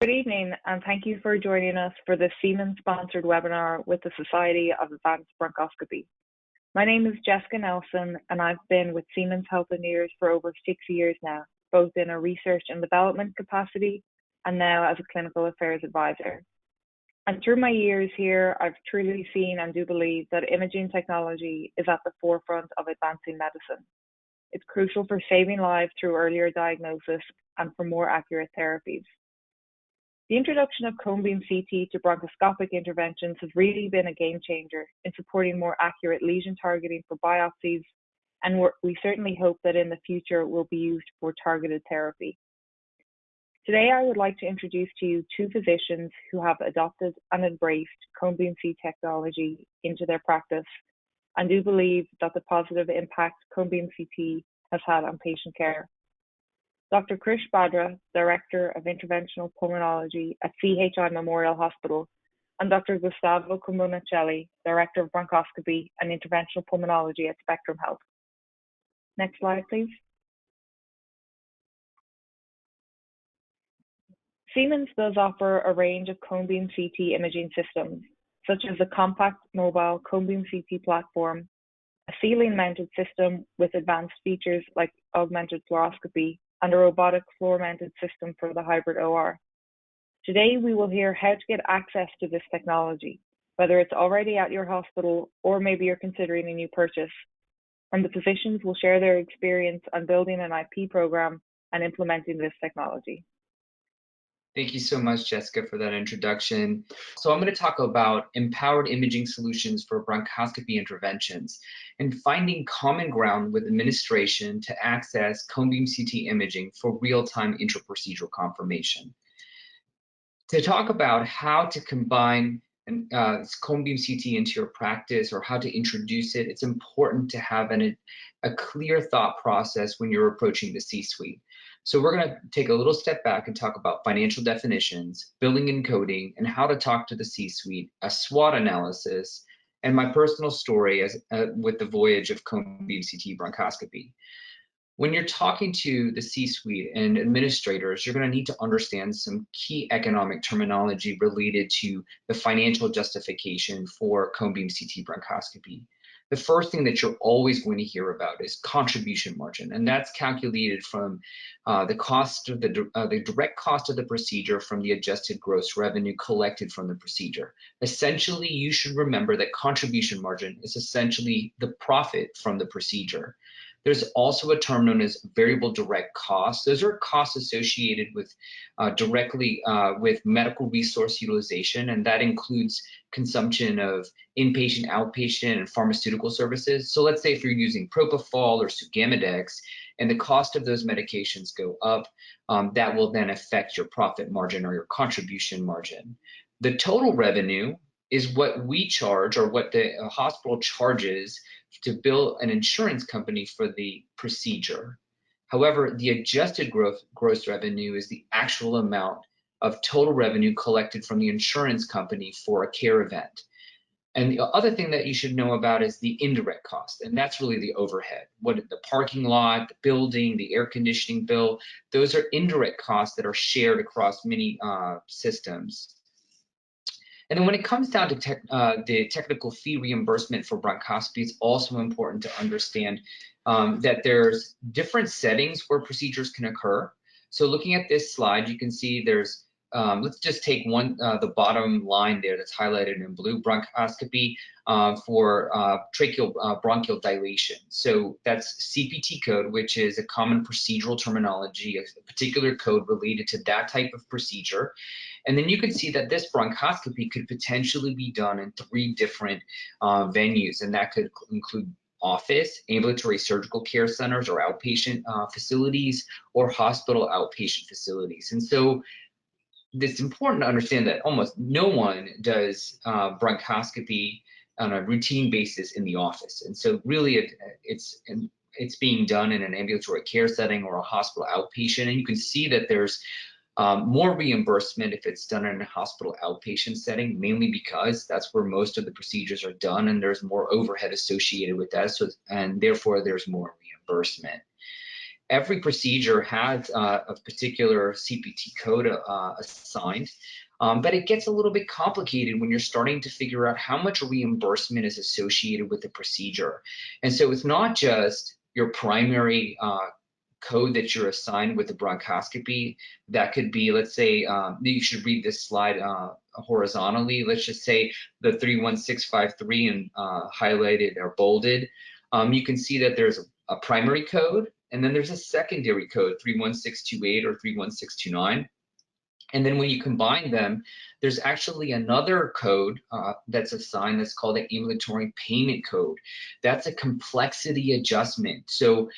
Good evening, and thank you for joining us for the Siemens-sponsored webinar with the Society of Advanced Bronchoscopy. My name is Jessica Nelson, and I've been with Siemens Healthineers for over 6 years now, both in a research and development capacity and now as a clinical affairs advisor. And through my years here, I've truly seen and do believe that imaging technology is at the forefront of advancing medicine. It's crucial for saving lives through earlier diagnosis and for more accurate therapies. The introduction of cone beam CT to bronchoscopic interventions has really been a game changer in supporting more accurate lesion targeting for biopsies, and we certainly hope that in the future will be used for targeted therapy. Today, I would like to introduce to you two physicians who have adopted and embraced cone beam CT technology into their practice and do believe that the positive impact cone beam CT has had on patient care. Dr. Krish Bhadra, Director of Interventional Pulmonology at CHI Memorial Hospital, and Dr. Gustavo Cumbo-Nacheli, Director of Bronchoscopy and Interventional Pulmonology at Spectrum Health. Next slide, please. Siemens does offer a range of cone beam CT imaging systems, such as the compact mobile cone beam CT platform, a ceiling-mounted system with advanced features like augmented fluoroscopy, and a robotic floor-mounted system for the hybrid OR. Today, we will hear how to get access to this technology, whether it's already at your hospital or maybe you're considering a new purchase. And the physicians will share their experience on building an IP program and implementing this technology. Thank you so much, Jessica, for that introduction. So I'm going to talk about empowered imaging solutions for bronchoscopy interventions and finding common ground with administration to access cone beam CT imaging for real-time intraprocedural confirmation. To talk about how to combine cone beam CT into your practice or how to introduce it, it's important to have a clear thought process when you're approaching the C-suite. So we're going to take a little step back and talk about financial definitions, billing and coding, and how to talk to the C-suite, a SWOT analysis, and my personal story with the voyage of cone beam CT bronchoscopy. When you're talking to the C-suite and administrators, you're going to need to understand some key economic terminology related to the financial justification for cone beam CT bronchoscopy. The first thing that you're always going to hear about is contribution margin, and that's calculated from the cost of the direct cost of the procedure from the adjusted gross revenue collected from the procedure. Essentially, you should remember that contribution margin is essentially the profit from the procedure. There's also a term known as variable direct costs. Those are costs associated with directly with medical resource utilization, and that includes consumption of inpatient, outpatient, and pharmaceutical services. So let's say if you're using propofol or Sugamidex, and the cost of those medications go up, that will then affect your profit margin or your contribution margin. The total revenue is what we charge or what the hospital charges to bill an insurance company for the procedure. However, the adjusted gross revenue is the actual amount of total revenue collected from the insurance company for a care event. And the other thing that you should know about is the indirect cost, and that's really the overhead. What the parking lot, the building, the air conditioning bill, those are indirect costs that are shared across many systems. And then when it comes down to the technical fee reimbursement for bronchoscopy, it's also important to understand that there's different settings where procedures can occur. So looking at this slide, you can see there's, let's just take one, the bottom line there that's highlighted in blue, bronchoscopy for tracheal bronchial dilation. So that's CPT code, which is a common procedural terminology, a particular code related to that type of procedure. And then you can see that this bronchoscopy could potentially be done in 3 different venues, and that could include office, ambulatory surgical care centers or outpatient facilities, or hospital outpatient facilities. And so it's important to understand that almost no one does bronchoscopy on a routine basis in the office. And so really it's being done in an ambulatory care setting or a hospital outpatient. And you can see that there's more reimbursement if it's done in a hospital outpatient setting, mainly because that's where most of the procedures are done and there's more overhead associated with that, and therefore there's more reimbursement. every procedure has a particular CPT code assigned, but it gets a little bit complicated when you're starting to figure out how much reimbursement is associated with the procedure. And so it's not just your primary code that you're assigned with the bronchoscopy. That could be, let's say, you should read this slide horizontally. Let's just say the 31653 and highlighted or bolded. You can see that there's a primary code, and then there's a secondary code, 31628 or 31629. And then when you combine them, there's actually another code that's assigned that's called the ambulatory payment code. That's a complexity adjustment. So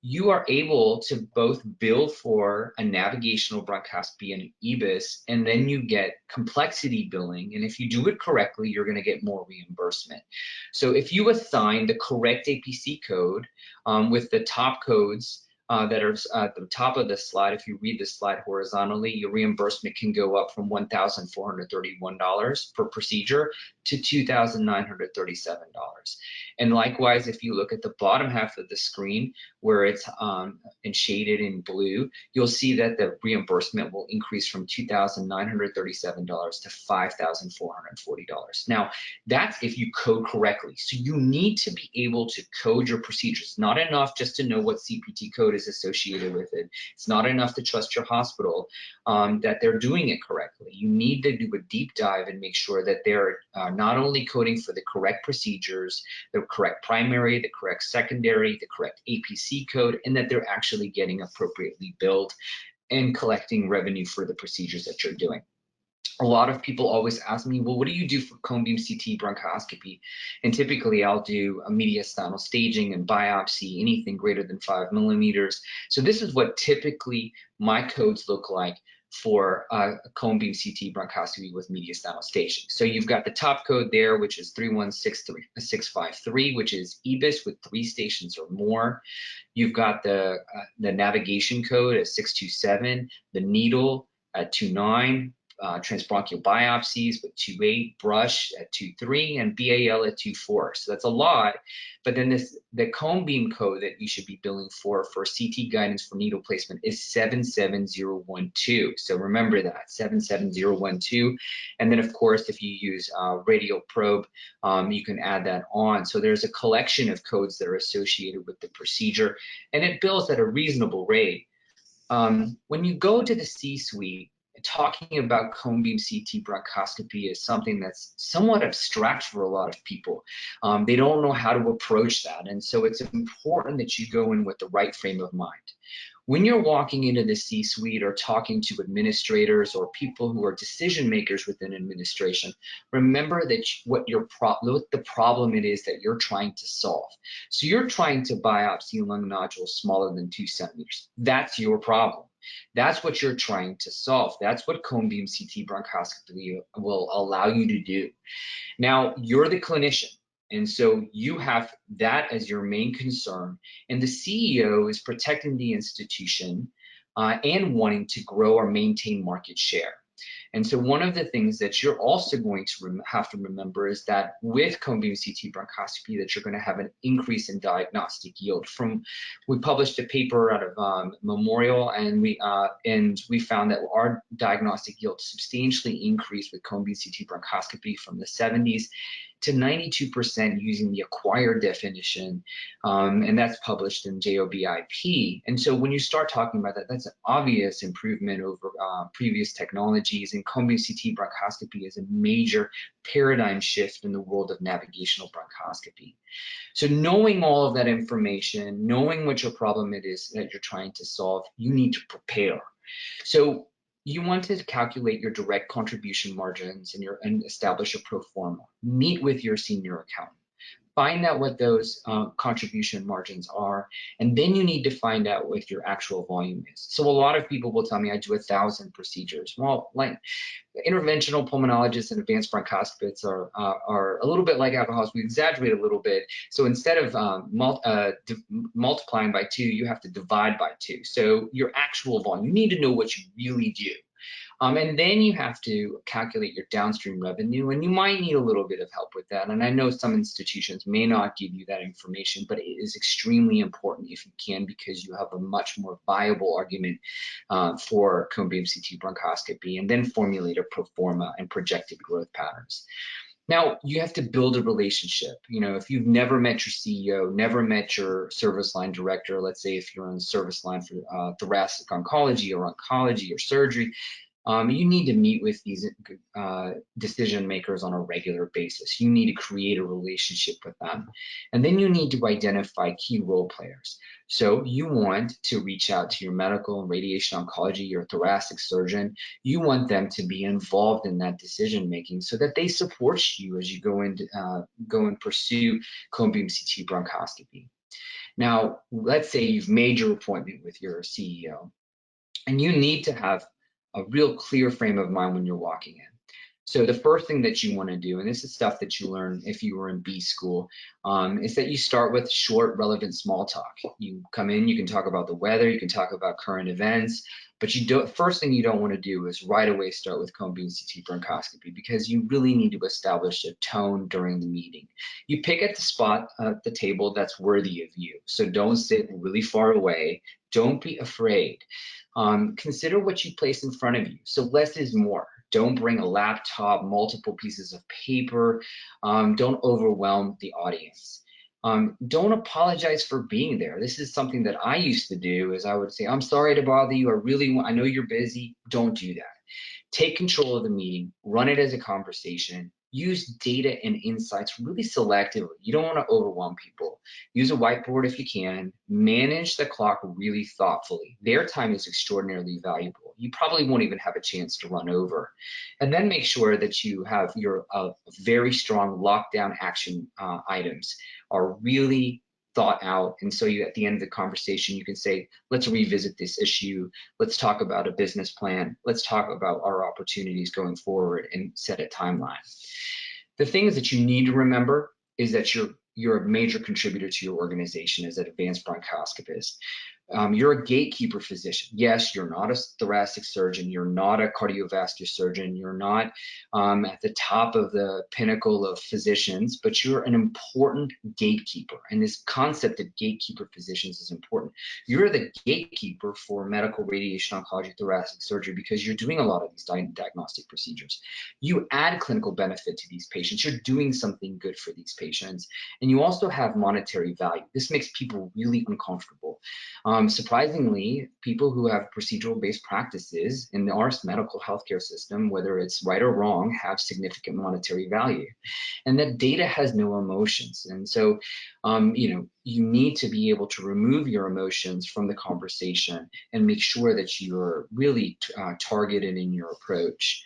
you are able to both bill for a navigational bronchoscopy and an EBUS, and then you get complexity billing. And if you do it correctly, you're going to get more reimbursement. So if you assign the correct APC code with the top codes that are at the top of this slide, if you read this slide horizontally, your reimbursement can go up from $1,431 per procedure to $2,937. And likewise, if you look at the bottom half of the screen where it's shaded in blue, you'll see that the reimbursement will increase from $2,937 to $5,440. Now, that's if you code correctly. So you need to be able to code your procedures. It's not enough just to know what CPT code is associated with it. It's not enough to trust your hospital that they're doing it correctly. You need to do a deep dive and make sure that they're not only coding for the correct procedures, the correct primary, the correct secondary, the correct APC code, and that they're actually getting appropriately billed and collecting revenue for the procedures that you're doing. A lot of people always ask me, well, what do you do for cone beam CT bronchoscopy? And typically I'll do a mediastinal staging and biopsy, anything greater than 5 millimeters. So this is what typically my codes look like for a cone beam CT bronchoscopy with mediastinal staging. So you've got the top code there, which is 3163653, which is EBUS with 3 stations or more. You've got the navigation code at 627, the needle at 29, transbronchial biopsies with 2.8, brush at 2.3, and BAL at 2.4. So that's a lot. But then the cone beam code that you should be billing for CT guidance for needle placement is 77012. So remember that, 77012. And then of course, if you use radial probe, you can add that on. So there's a collection of codes that are associated with the procedure, and it bills at a reasonable rate. When you go to the C-suite, talking about cone beam CT bronchoscopy is something that's somewhat abstract for a lot of people. They don't know how to approach that. And so it's important that you go in with the right frame of mind. When you're walking into the C-suite or talking to administrators or people who are decision makers within administration, remember that what the problem it is that you're trying to solve. So you're trying to biopsy lung nodules smaller than 2 centimeters. That's your problem. That's what you're trying to solve. That's what cone beam CT bronchoscopy will allow you to do. Now, you're the clinician, and so you have that as your main concern, and the CEO is protecting the institution and wanting to grow or maintain market share. And so one of the things that you're also going to have to remember is that with cone beam CT bronchoscopy that you're going to have an increase in diagnostic yield. We published a paper out of Memorial, and we found that our diagnostic yield substantially increased with cone beam CT bronchoscopy from the 70s to 92% using the acquired definition, and that's published in JOBIP. And so when you start talking about that, that's an obvious improvement over previous technologies, and cone beam CT bronchoscopy is a major paradigm shift in the world of navigational bronchoscopy. So knowing all of that information, knowing what your problem it is that you're trying to solve, you need to prepare. So you want to calculate your direct contribution margins and establish a pro forma. Meet with your senior accountant. Find out what those contribution margins are, and then you need to find out what your actual volume is. So a lot of people will tell me I do 1,000 procedures. Well, like interventional pulmonologists and advanced bronchoscopists are a little bit like alcoholics. We exaggerate a little bit. So instead of multiplying by 2, you have to divide by 2. So your actual volume, you need to know what you really do. And then you have to calculate your downstream revenue, and you might need a little bit of help with that. And I know some institutions may not give you that information, but it is extremely important if you can, because you have a much more viable argument for cone-beam CT bronchoscopy, and then formulate a pro forma and projected growth patterns. Now, you have to build a relationship. You know, if you've never met your CEO, never met your service line director, let's say if you're on the service line for thoracic oncology or oncology or surgery, you need to meet with these decision makers on a regular basis. You need to create a relationship with them. And then you need to identify key role players. So you want to reach out to your medical and radiation oncology, your thoracic surgeon. You want them to be involved in that decision making so that they support you as you go and pursue cone-beam CT bronchoscopy. Now, let's say you've made your appointment with your CEO, and you need to have a real clear frame of mind when you're walking in. So the first thing that you want to do, and this is stuff that you learn if you were in B school, is that you start with short, relevant small talk. You come in, you can talk about the weather, you can talk about current events, but first thing you don't want to do is right away start with cone-beam CT bronchoscopy, because you really need to establish a tone during the meeting. You pick at the spot at the table that's worthy of you. So don't sit really far away. Don't be afraid. Consider what you place in front of you. So less is more. Don't bring a laptop, multiple pieces of paper. Don't overwhelm the audience. Don't apologize for being there. This is something that I used to do, is I would say, I'm sorry to bother you. I know you're busy. Don't do that. Take control of the meeting, run it as a conversation, use data and insights really selectively. You don't want to overwhelm people. Use a whiteboard if you can. Manage the clock really thoughtfully. Their time is extraordinarily valuable. You probably won't even have a chance to run over. And then make sure that you have your very strong lockdown action items are really thought out. And so at the end of the conversation, you can say, let's revisit this issue. Let's talk about a business plan. Let's talk about our opportunities going forward and set a timeline. The things that you need to remember is that you're a major contributor to your organization as an advanced bronchoscopist. You're a gatekeeper physician. Yes, you're not a thoracic surgeon. You're not a cardiovascular surgeon. You're not at the top of the pinnacle of physicians, but you're an important gatekeeper. And this concept of gatekeeper physicians is important. You're the gatekeeper for medical radiation oncology thoracic surgery, because you're doing a lot of these diagnostic procedures. You add clinical benefit to these patients. You're doing something good for these patients. And you also have monetary value. This makes people really uncomfortable. Surprisingly, people who have procedural-based practices in our medical healthcare system, whether it's right or wrong, have significant monetary value. And that data has no emotions. And so, you need to be able to remove your emotions from the conversation and make sure that you're really targeted in your approach.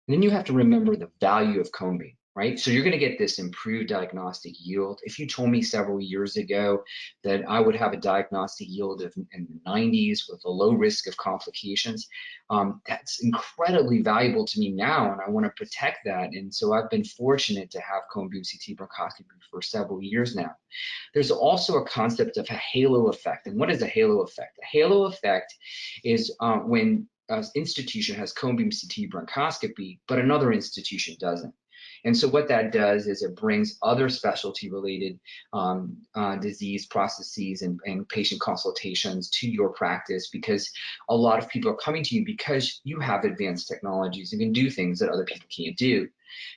And then you have to remember the value of cone-beam. Right? So you're going to get this improved diagnostic yield. If you told me several years ago that I would have a diagnostic yield in the 90s with a low risk of complications, that's incredibly valuable to me now, and I want to protect that. And so I've been fortunate to have cone-beam CT bronchoscopy for several years now. There's also a concept of a halo effect. And what is a halo effect? A halo effect is when an institution has cone-beam CT bronchoscopy, but another institution doesn't. And so what that does is it brings other specialty-related disease processes and patient consultations to your practice, because a lot of people are coming to you because you have advanced technologies. You can do things that other people can't do.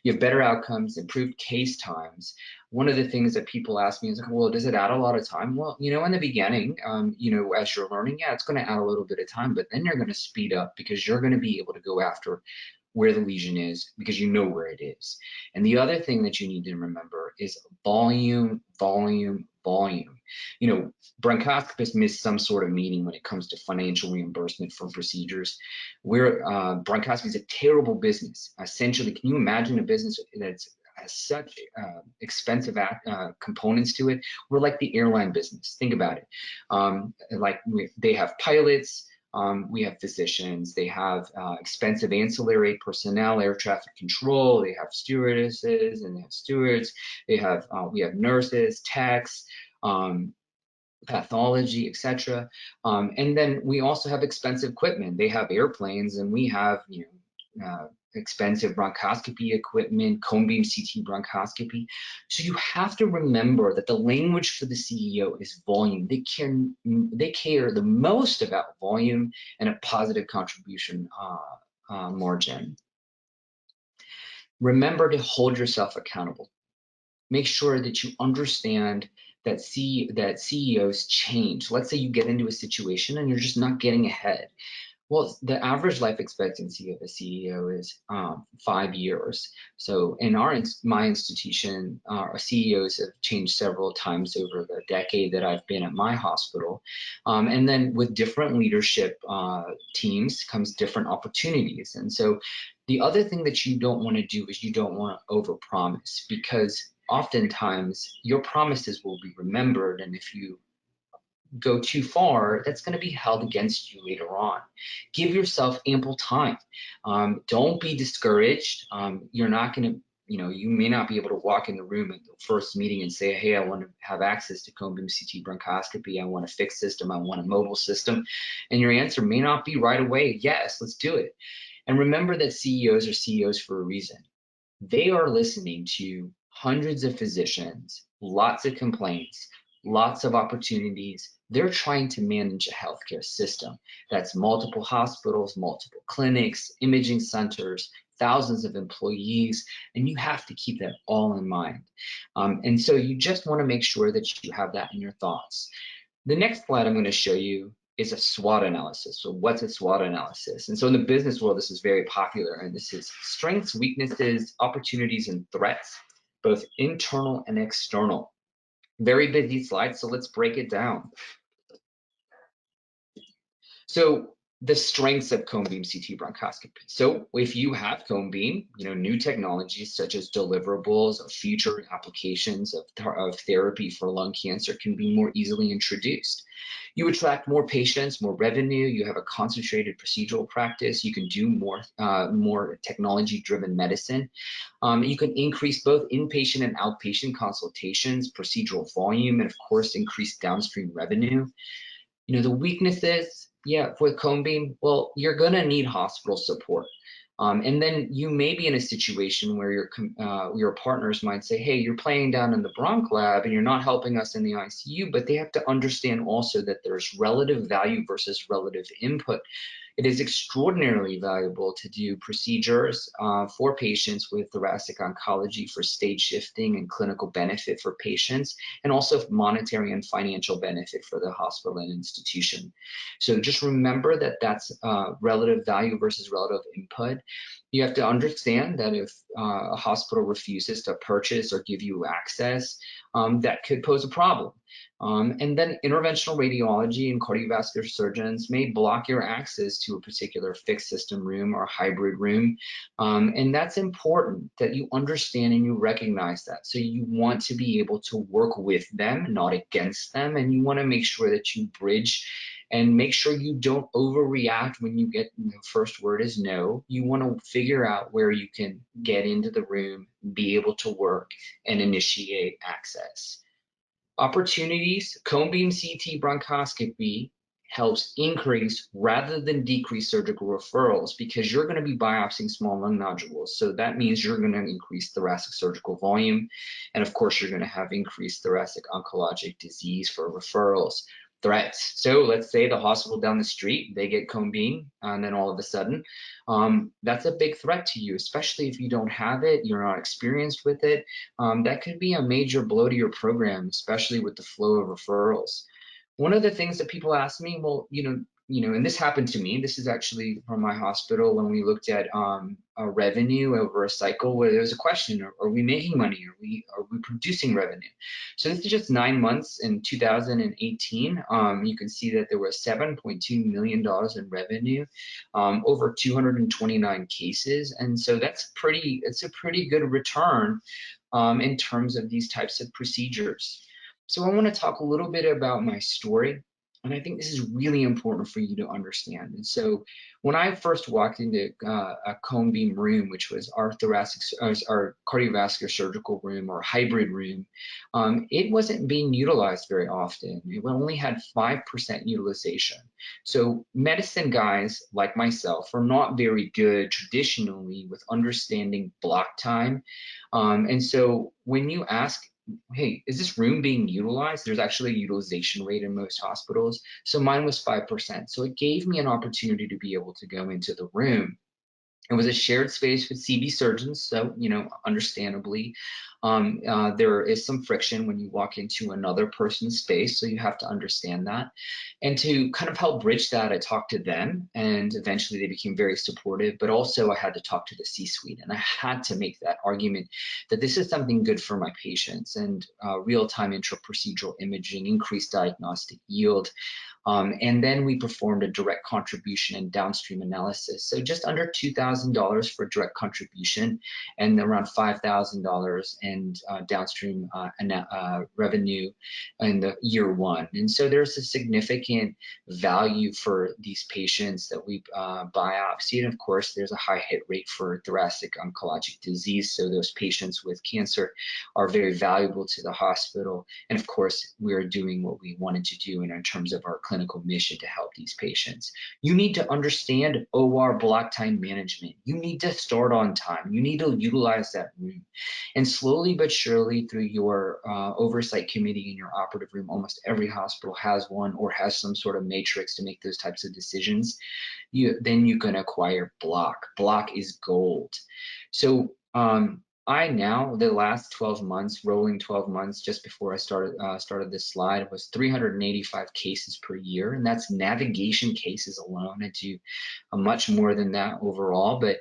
You have better outcomes, improved case times. One of the things that people ask me is, well, does it add a lot of time? Well, in the beginning, as you're learning, yeah, it's going to add a little bit of time, but then you're going to speed up, because you're going to be able to go after where the lesion is, because you know where it is. And the other thing that you need to remember is volume, volume, volume. Bronchoscopists miss some sort of meeting when it comes to financial reimbursement for procedures. Bronchoscopy is a terrible business. Essentially, can you imagine a business that's has such expensive components to it? We're like the airline business. Think about it. They have pilots, we have physicians, they have expensive ancillary personnel, air traffic control, they have stewardesses and they have stewards, we have nurses, techs, pathology, etc. And then we also have expensive equipment. They have airplanes, and we have expensive bronchoscopy equipment, cone beam CT bronchoscopy. So you have to remember that the language for the CEO is volume. They care the most about volume and a positive contribution margin. Remember to hold yourself accountable. Make sure that you understand that CEOs change. Let's say you get into a situation and you're just not getting ahead. Well, the average life expectancy of a CEO is 5 years. So in my institution, our CEOs have changed several times over the decade that I've been at my hospital. And then with different leadership teams comes different opportunities. And so the other thing that you don't want to do is you don't want to overpromise, because oftentimes your promises will be remembered, and if you go too far, that's going to be held against you later on. Give yourself ample time. Don't be discouraged. You're not going to, you may not be able to walk in the room at the first meeting and say, hey, I want to have access to cone beam CT bronchoscopy. I want a fixed system. I want a mobile system. And your answer may not be right away. Yes, let's do it. And remember that CEOs are CEOs for a reason. They are listening to hundreds of physicians, lots of complaints, lots of opportunities. They're trying to manage a healthcare system that's multiple hospitals, multiple clinics, imaging centers, thousands of employees, and you have to keep that all in mind. And so you just want to make sure that you have that in your thoughts. The next slide I'm going to show you is a SWOT analysis. So what's a SWOT analysis? And so in the business world, this is very popular, and this is strengths, weaknesses, opportunities, and threats, both internal and external. Very busy slide, so let's break it down. So the strengths of cone beam CT bronchoscopy. So if you have cone beam, new technologies such as deliverables or future applications of therapy for lung cancer can be more easily introduced. You attract more patients, more revenue. You have a concentrated procedural practice. You can do more technology-driven medicine. You can increase both inpatient and outpatient consultations, procedural volume, and of course, increase downstream revenue. The weaknesses, for cone beam, well, you're gonna need hospital support. And then you may be in a situation where your partners might say, hey, you're playing down in the bronch lab and you're not helping us in the ICU, but they have to understand also that there's relative value versus relative input. It is extraordinarily valuable to do procedures for patients with thoracic oncology for stage shifting and clinical benefit for patients, and also monetary and financial benefit for the hospital and institution. So just remember that that's relative value versus relative input. You have to understand that if a hospital refuses to purchase or give you access, that could pose a problem. And then interventional radiology and cardiovascular surgeons may block your access to a particular fixed system room or hybrid room. And that's important that you understand and you recognize that. So you want to be able to work with them, not against them. And you want to make sure that you bridge and make sure you don't overreact when you get the first word is no. You want to figure out where you can get into the room, be able to work, and initiate access. Opportunities, cone beam CT bronchoscopy helps increase rather than decrease surgical referrals, because you're going to be biopsying small lung nodules. So that means you're going to increase thoracic surgical volume. And of course, you're going to have increased thoracic oncologic disease for referrals. Threats. So let's say the hospital down the street, they get cone beam, and then all of a sudden, that's a big threat to you, especially if you don't have it, you're not experienced with it. That could be a major blow to your program, especially with the flow of referrals. One of the things that people ask me, well, and this happened to me. This is actually from my hospital when we looked at our revenue over a cycle, where there was a question: are we making money? Are we producing revenue? So this is just 9 months in 2018. You can see that there was $7.2 million in revenue, over 229 cases, and so it's a pretty good return in terms of these types of procedures. So I want to talk a little bit about my story. And I think this is really important for you to understand. And so when I first walked into a cone beam room, which was our our cardiovascular surgical room or hybrid room, it wasn't being utilized very often. It only had 5% utilization. So medicine guys like myself are not very good traditionally with understanding block time. And so when you ask, hey, is this room being utilized? There's actually a utilization rate in most hospitals. So mine was 5%. So it gave me an opportunity to be able to go into the room. It was a shared space with CV surgeons, so understandably, there is some friction when you walk into another person's space, so you have to understand that. And to kind of help bridge that, I talked to them, and eventually they became very supportive. But also, I had to talk to the C-suite, and I had to make that argument that this is something good for my patients, and real-time intra-procedural imaging, increased diagnostic yield. And then we performed a direct contribution and downstream analysis. So just under $2,000 for direct contribution and around $5,000 in downstream revenue in the year one. And so there's a significant value for these patients that we biopsy. And of course, there's a high hit rate for thoracic oncologic disease. So those patients with cancer are very valuable to the hospital. And of course, we're doing what we wanted to do in terms of our clinical mission to help these patients. You need to understand OR block time management. You need to start on time. You need to utilize that room. And slowly but surely through your oversight committee in your operative room, almost every hospital has one or has some sort of matrix to make those types of decisions. Then you can acquire block. Block is gold. So I now, the last 12 months, rolling 12 months, just before I started this slide, was 385 cases per year, and that's navigation cases alone. I do much more than that overall, but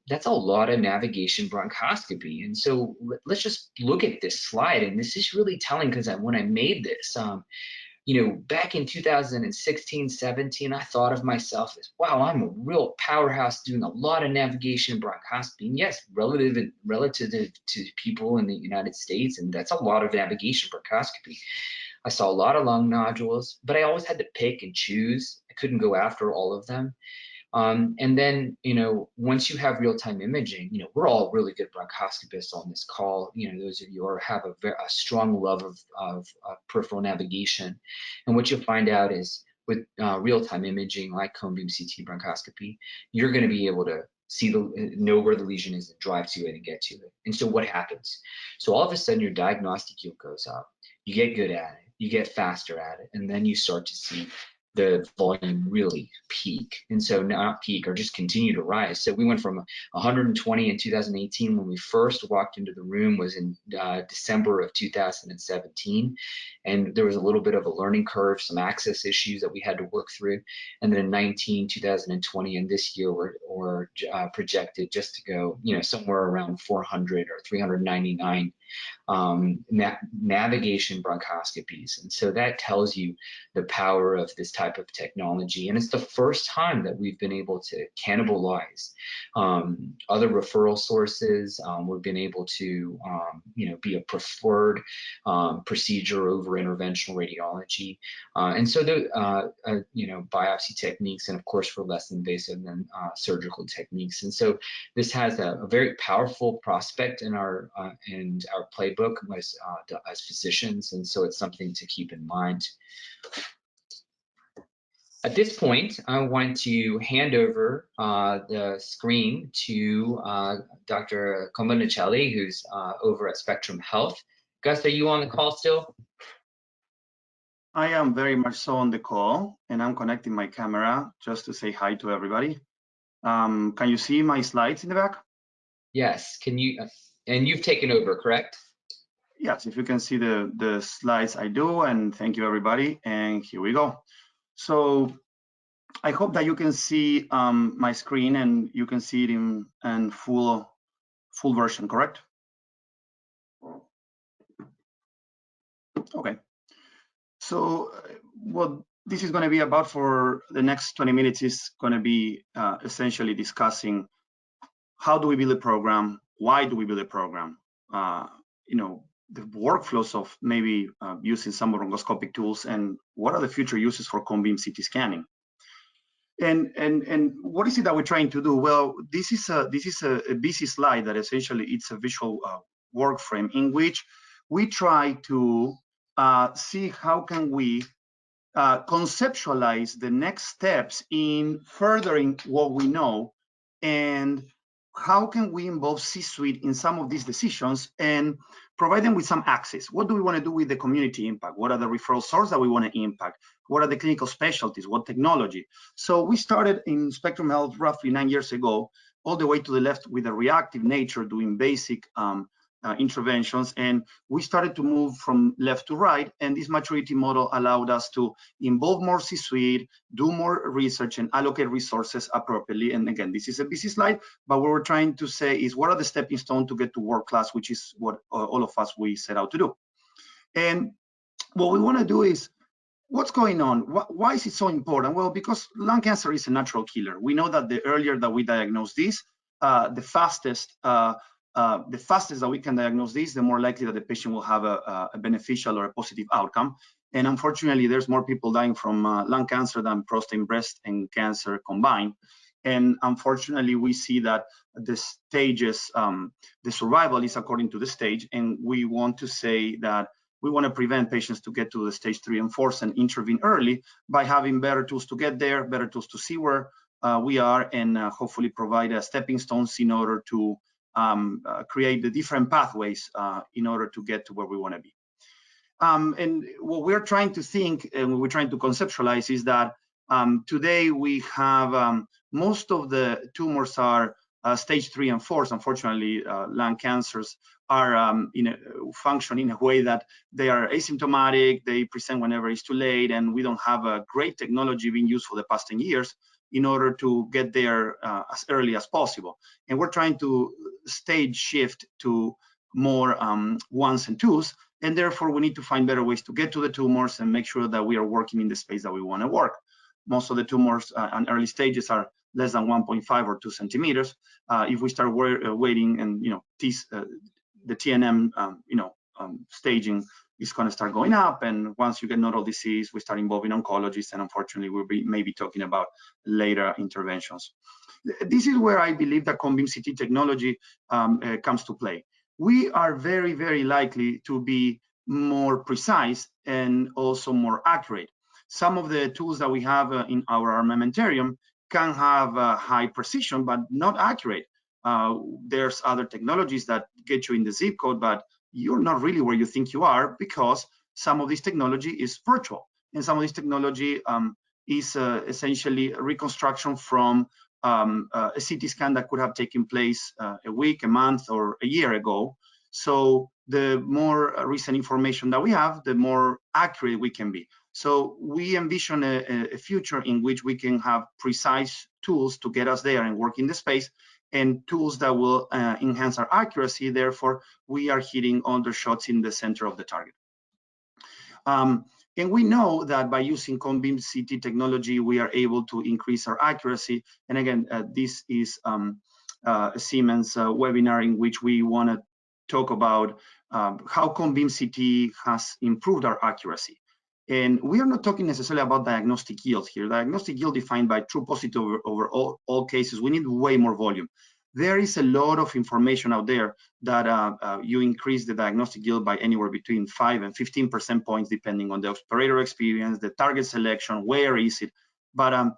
that's a lot of navigation bronchoscopy. And so let's just look at this slide, and this is really telling because when I made this, back in 2016, 17, I thought of myself as, wow, I'm a real powerhouse doing a lot of navigation bronchoscopy. And yes, relative to people in the United States, and that's a lot of navigation bronchoscopy. I saw a lot of lung nodules, but I always had to pick and choose. I couldn't go after all of them. And then, once you have real-time imaging, we're all really good bronchoscopists on this call. Those of you who have a strong love of peripheral navigation. And what you'll find out is with real-time imaging, like cone beam CT bronchoscopy, you're going to be able to know where the lesion is and drive to it and get to it. And so what happens? So all of a sudden, your diagnostic yield goes up. You get good at it. You get faster at it. And then you start to see the volume really peak. And so not peak or just continue to rise. So we went from 120 in 2018 when we first walked into the room, was in December of 2017. And there was a little bit of a learning curve, some access issues that we had to work through. And then in 2020, and this year we're projected just to go, somewhere around 400 or 399 navigation bronchoscopies. And so that tells you the power of this type of technology. And it's the first time that we've been able to cannibalize other referral sources. We've been able to, be a preferred procedure over interventional radiology. And so the, biopsy techniques, and of course for less invasive than surgical techniques. And so this has a very powerful prospect in our playbook as physicians, and so it's something to keep in mind. At this point, I want to hand over the screen to Dr. Cumbo-Nacheli, who's over at Spectrum Health. Gus, are you on the call still? I am very much so on the call, and I'm connecting my camera just to say hi to everybody. Can you see my slides in the back? Yes, can you, and you've taken over, correct? Yes, if you can see the slides, I do, and thank you everybody, and here we go. So I hope that you can see my screen and you can see it in full version, correct? Okay. So what this is going to be about for the next 20 minutes is going to be essentially discussing how do we build a program, why do we build a program, workflows of maybe using some bronchoscopic tools, and what are the future uses for cone beam CT scanning. And what is it that we're trying to do? Well, this is a busy slide that essentially it's a visual work frame in which we try to see how can we conceptualize the next steps in furthering what we know, and how can we involve C-suite in some of these decisions and provide them with some access. What do we want to do with the community impact? What are the referral sources that we want to impact? What are the clinical specialties? What technology? So we started in Spectrum Health roughly 9 years ago, all the way to the left with a reactive nature, doing basic interventions, and we started to move from left to right, and this maturity model allowed us to involve more C-suite, do more research, and allocate resources appropriately. And again, this is a busy slide, but what we're trying to say is what are the stepping stones to get to world class, which is what all of us we set out to do. And what we want to do is, what's going on? Why is it so important? Well, because lung cancer is a natural killer. We know that the earlier that we diagnose this, the fastest that we can diagnose this, the more likely that the patient will have a beneficial or a positive outcome. And unfortunately, there's more people dying from lung cancer than prostate, breast, and cancer combined. And unfortunately, we see that the stages, the survival is according to the stage. And we want to say that we want to prevent patients to get to the stage 3 and 4 and intervene early by having better tools to get there, better tools to see where we are, and hopefully provide stepping stones in order to create the different pathways in order to get to where we want to be. And what we're trying to think and what we're trying to conceptualize is that today we have most of the tumors are stage 3 and 4. Unfortunately, lung cancers are function in a way that they are asymptomatic, they present whenever it's too late, and we don't have a great technology being used for the past 10 years in order to get there as early as possible. And we're trying to stage shift to more ones and twos, and therefore we need to find better ways to get to the tumors and make sure that we are working in the space that we want to work. Most of the tumors on early stages are less than 1.5 or 2 centimeters. If we start waiting, and the TNM staging is going to start going up, and once you get nodal disease, we start involving oncologists, and unfortunately we'll be maybe talking about later interventions. This is where I believe that cone beam CT technology comes to play. We are very, very likely to be more precise and also more accurate. Some of the tools that we have in our armamentarium can have high precision, but not accurate. There's other technologies that get you in the zip code, but you're not really where you think you are, because some of this technology is virtual, and some of this technology is essentially a reconstruction from a CT scan that could have taken place a week, a month, or a year ago. So the more recent information that we have, the more accurate we can be. So we envision a future in which we can have precise tools to get us there and work in the space, and tools that will enhance our accuracy. Therefore, we are hitting undershots in the center of the target. And we know that by using cone beam CT technology, we are able to increase our accuracy. And again, this is a Siemens webinar in which we want to talk about how cone beam CT has improved our accuracy. And we are not talking necessarily about diagnostic yield here. Diagnostic yield defined by true positive over all cases. We need way more volume. There is a lot of information out there that you increase the diagnostic yield by anywhere between 5 and 15% points, depending on the operator experience, the target selection, where is it. But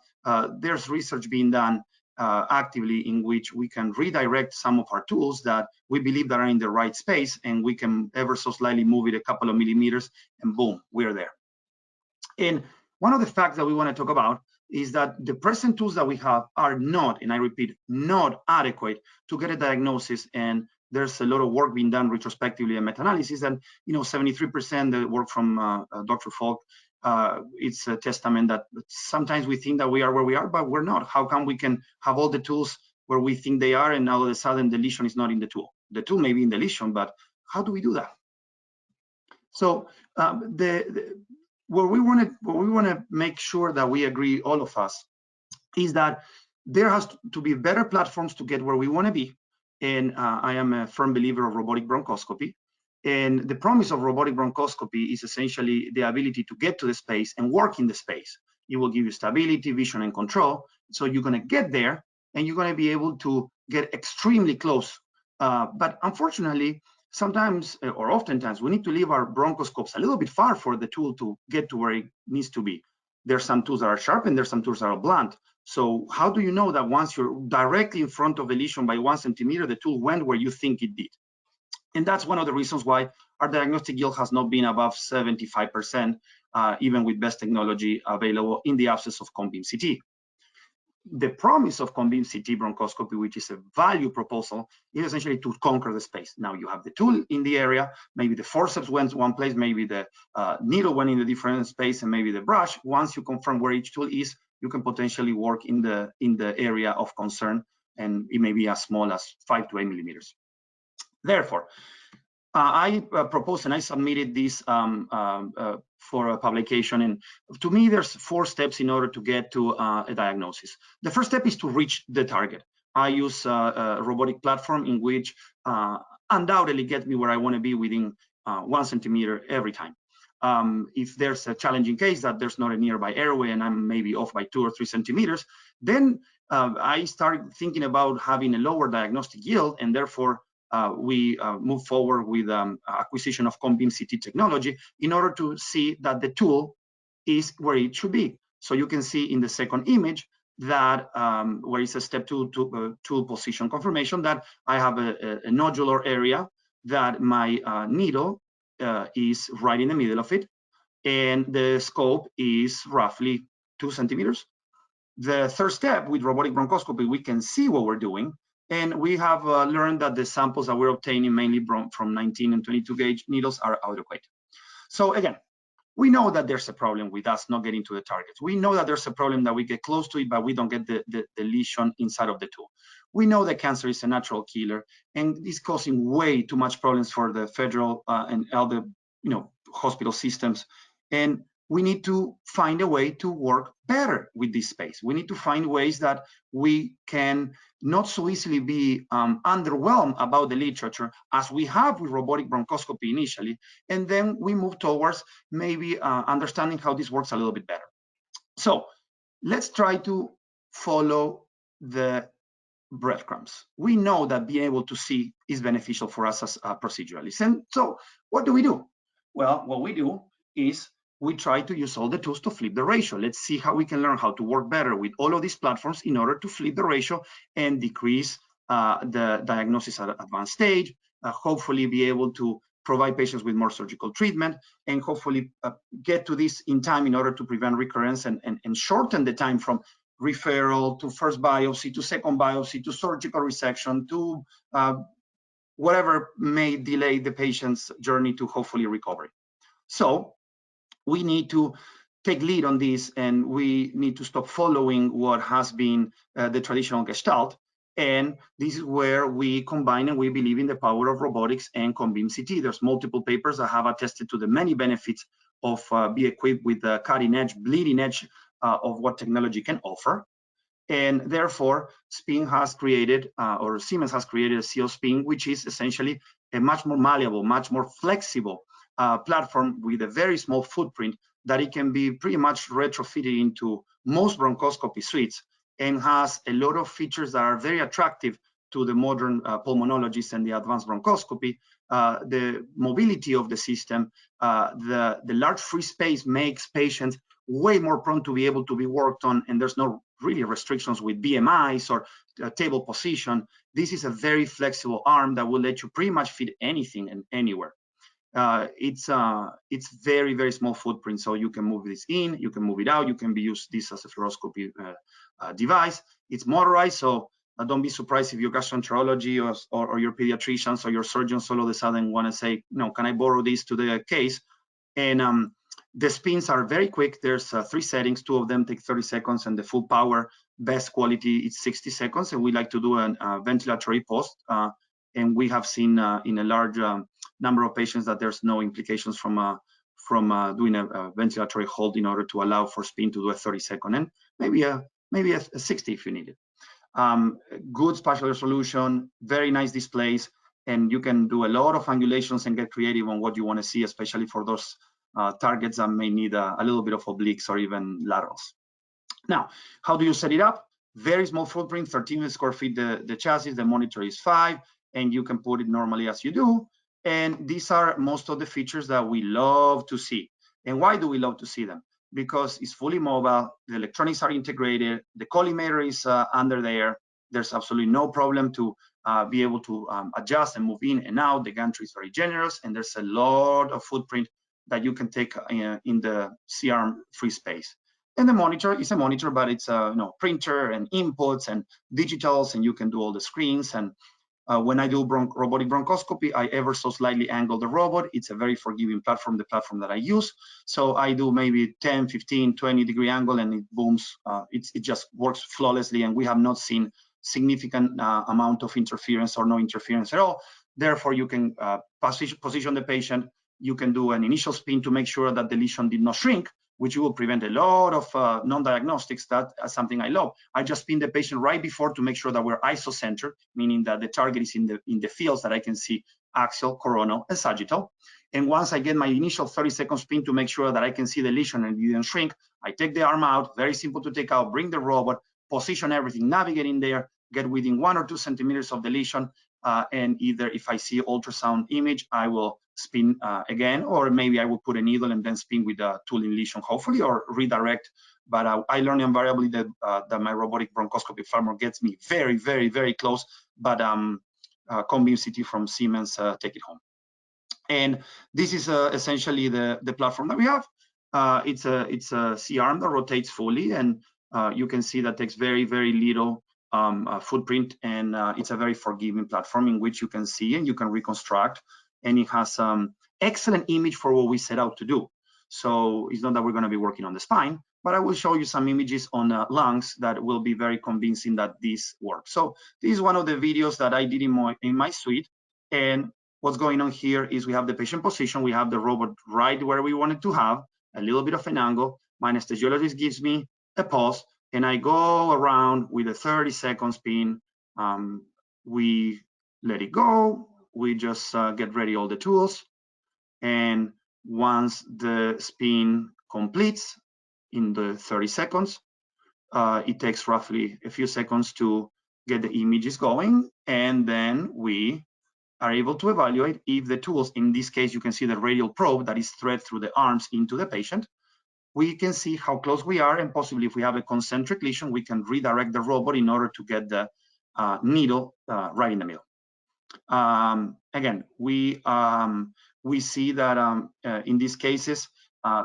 there's research being done actively in which we can redirect some of our tools that we believe that are in the right space, and we can ever so slightly move it a couple of millimeters, and boom, we're there. And one of the facts that we want to talk about is that the present tools that we have are not, and I repeat, not adequate to get a diagnosis. And there's a lot of work being done retrospectively and meta-analysis, and 73% the work from Dr. Falk, it's a testament that sometimes we think that we are where we are, but we're not. How come we can have all the tools where we think they are, and all of a sudden the lesion is not in the tool? The tool may be in the lesion, but how do we do that? So what we want to make sure that we agree, all of us, is that there has to be better platforms to get where we want to be. And I am a firm believer of robotic bronchoscopy. And the promise of robotic bronchoscopy is essentially the ability to get to the space and work in the space. It will give you stability, vision, and control. So you're going to get there, and you're going to be able to get extremely close. But unfortunately, sometimes or oftentimes, we need to leave our bronchoscopes a little bit far for the tool to get to where it needs to be. There's some tools that are sharp, and there's some tools that are blunt. So how do you know that once you're directly in front of the lesion by 1 centimeter, the tool went where you think it did? And that's one of the reasons why our diagnostic yield has not been above 75%, even with best technology available in the absence of cone beam CT. The promise of cone beam CT bronchoscopy, which is a value proposal, is essentially to conquer the space. Now you have the tool in the area, maybe the forceps went one place, maybe the needle went in a different space, and maybe the brush. Once you confirm where each tool is, you can potentially work in the area of concern, and it may be as small as 5 to 8 millimeters. Therefore, I proposed and I submitted this for a publication. And to me, there's 4 steps in order to get to a diagnosis. The first step is to reach the target. I use a robotic platform in which undoubtedly gets me where I want to be within 1 centimeter every time. If there's a challenging case that there's not a nearby airway and I'm maybe off by 2 or 3 centimeters, then I started thinking about having a lower diagnostic yield, and therefore we move forward with acquisition of cone beam CT technology in order to see that the tool is where it should be. So you can see in the second image that where it's a step 2 tool position confirmation, that I have a nodular area, that my needle is right in the middle of it, and the scope is roughly 2 centimeters. The third step, with robotic bronchoscopy, we can see what we're doing. And we have learned that the samples that we're obtaining mainly from 19 and 22 gauge needles are adequate. So again, we know that there's a problem with us not getting to the targets. We know that there's a problem that we get close to it, but we don't get the lesion inside of the tool. We know that cancer is a natural killer, and it's causing way too much problems for the federal and other hospital systems. And we need to find a way to work better with this space. We need to find ways that we can not so easily be underwhelmed about the literature as we have with robotic bronchoscopy initially, and then we move towards maybe understanding how this works a little bit better. So let's try to follow the breadcrumbs. We know that being able to see is beneficial for us as proceduralists. And so what do? Well, what we do is we try to use all the tools to flip the ratio. Let's see how we can learn how to work better with all of these platforms in order to flip the ratio and decrease the diagnosis at advanced stage, hopefully be able to provide patients with more surgical treatment, and hopefully get to this in time in order to prevent recurrence and shorten the time from referral to first biopsy to second biopsy to surgical resection to whatever may delay the patient's journey to hopefully recovery. So we need to take lead on this, and we need to stop following what has been the traditional gestalt. And this is where we combine and we believe in the power of robotics and cone beam CT. There's multiple papers that have attested to the many benefits of be equipped with the cutting edge, bleeding edge of what technology can offer. And therefore, SPIN has created, or Siemens has created a CO SPIN, which is essentially a much more malleable, much more flexible platform with a very small footprint that it can be pretty much retrofitted into most bronchoscopy suites, and has a lot of features that are very attractive to the modern pulmonologists and the advanced bronchoscopy. The mobility of the system, the large free space makes patients way more prone to be able to be worked on, and there's no really restrictions with BMIs or table position. This is a very flexible arm that will let you pretty much fit anything and anywhere. It's very, very small footprint, so you can move this in, you can move it out, you can use this as a fluoroscopy device. It's motorized, so don't be surprised if your gastroenterology or your pediatricians or your surgeons all of a sudden want to say, no, can I borrow this to the case? And the spins are very quick. There's 3 settings, 2 of them take 30 seconds, and the full power, best quality, is 60 seconds. And we like to do a ventilatory post. And we have seen in a large number of patients that there's no implications from doing a ventilatory hold in order to allow for spin to do a 30-second, and maybe a 60 if you need it. Good spatial resolution, very nice displays. and you can do a lot of angulations and get creative on what you want to see, especially for those targets that may need a little bit of obliques or even laterals. Now, how do you set it up? Very small footprint, 13 square feet the chassis, the monitor is 5, and you can put it normally as you do. And these are most of the features that we love to see. And why do we love to see them? Because it's fully mobile, the electronics are integrated, the collimator is under there. There's absolutely no problem to be able to adjust and move in and out. The gantry is very generous, and there's a lot of footprint that you can take in the C-arm free space. And the monitor is a monitor, but it's a printer and inputs and digitals, and you can do all the screens. And when I do robotic bronchoscopy, I ever so slightly angle the robot. It's a very forgiving platform, the platform that I use. So I do maybe 10, 15, 20 degree angle, and it booms. It just works flawlessly, and we have not seen significant amount of interference or no interference at all. Therefore, you can position the patient. You can do an initial spin to make sure that the lesion did not shrink, which will prevent a lot of non-diagnostics. That's something I love. I just spin the patient right before to make sure that we're isocentered, meaning that the target is in the fields that I can see axial, coronal, and sagittal. And once I get my initial 30-second spin to make sure that I can see the lesion and it didn't shrink, I take the arm out, very simple to take out, bring the robot, position everything, navigate in there, get within 1 or 2 centimeters of the lesion, and either if I see ultrasound image, I will spin again, or maybe I will put a needle and then spin with a tool in lesion, hopefully, or redirect. But I learned invariably that my robotic bronchoscopy farmer gets me very, very, very close. But Conbeam CT from Siemens, take it home. And this is essentially the platform that we have. It's a C-arm that rotates fully, and you can see that takes very, very little footprint, and it's a very forgiving platform in which you can see and you can reconstruct, and it has excellent image for what we set out to do. So it's not that we're going to be working on the spine, but I will show you some images on lungs that will be very convincing that this works. So this is one of the videos that I did in my suite, and what's going on here is we have the patient position, we have the robot right where we wanted to have, a little bit of an angle. My anesthesiologist gives me a pulse, and I go around with a 30-second spin. We let it go. We just get ready all the tools. And once the spin completes in the 30 seconds, it takes roughly a few seconds to get the images going. And then we are able to evaluate if the tools, in this case, you can see the radial probe that is thread through the arms into the patient. We can see how close we are, and possibly if we have a concentric lesion, we can redirect the robot in order to get the needle right in the middle. Again, we see that in these cases,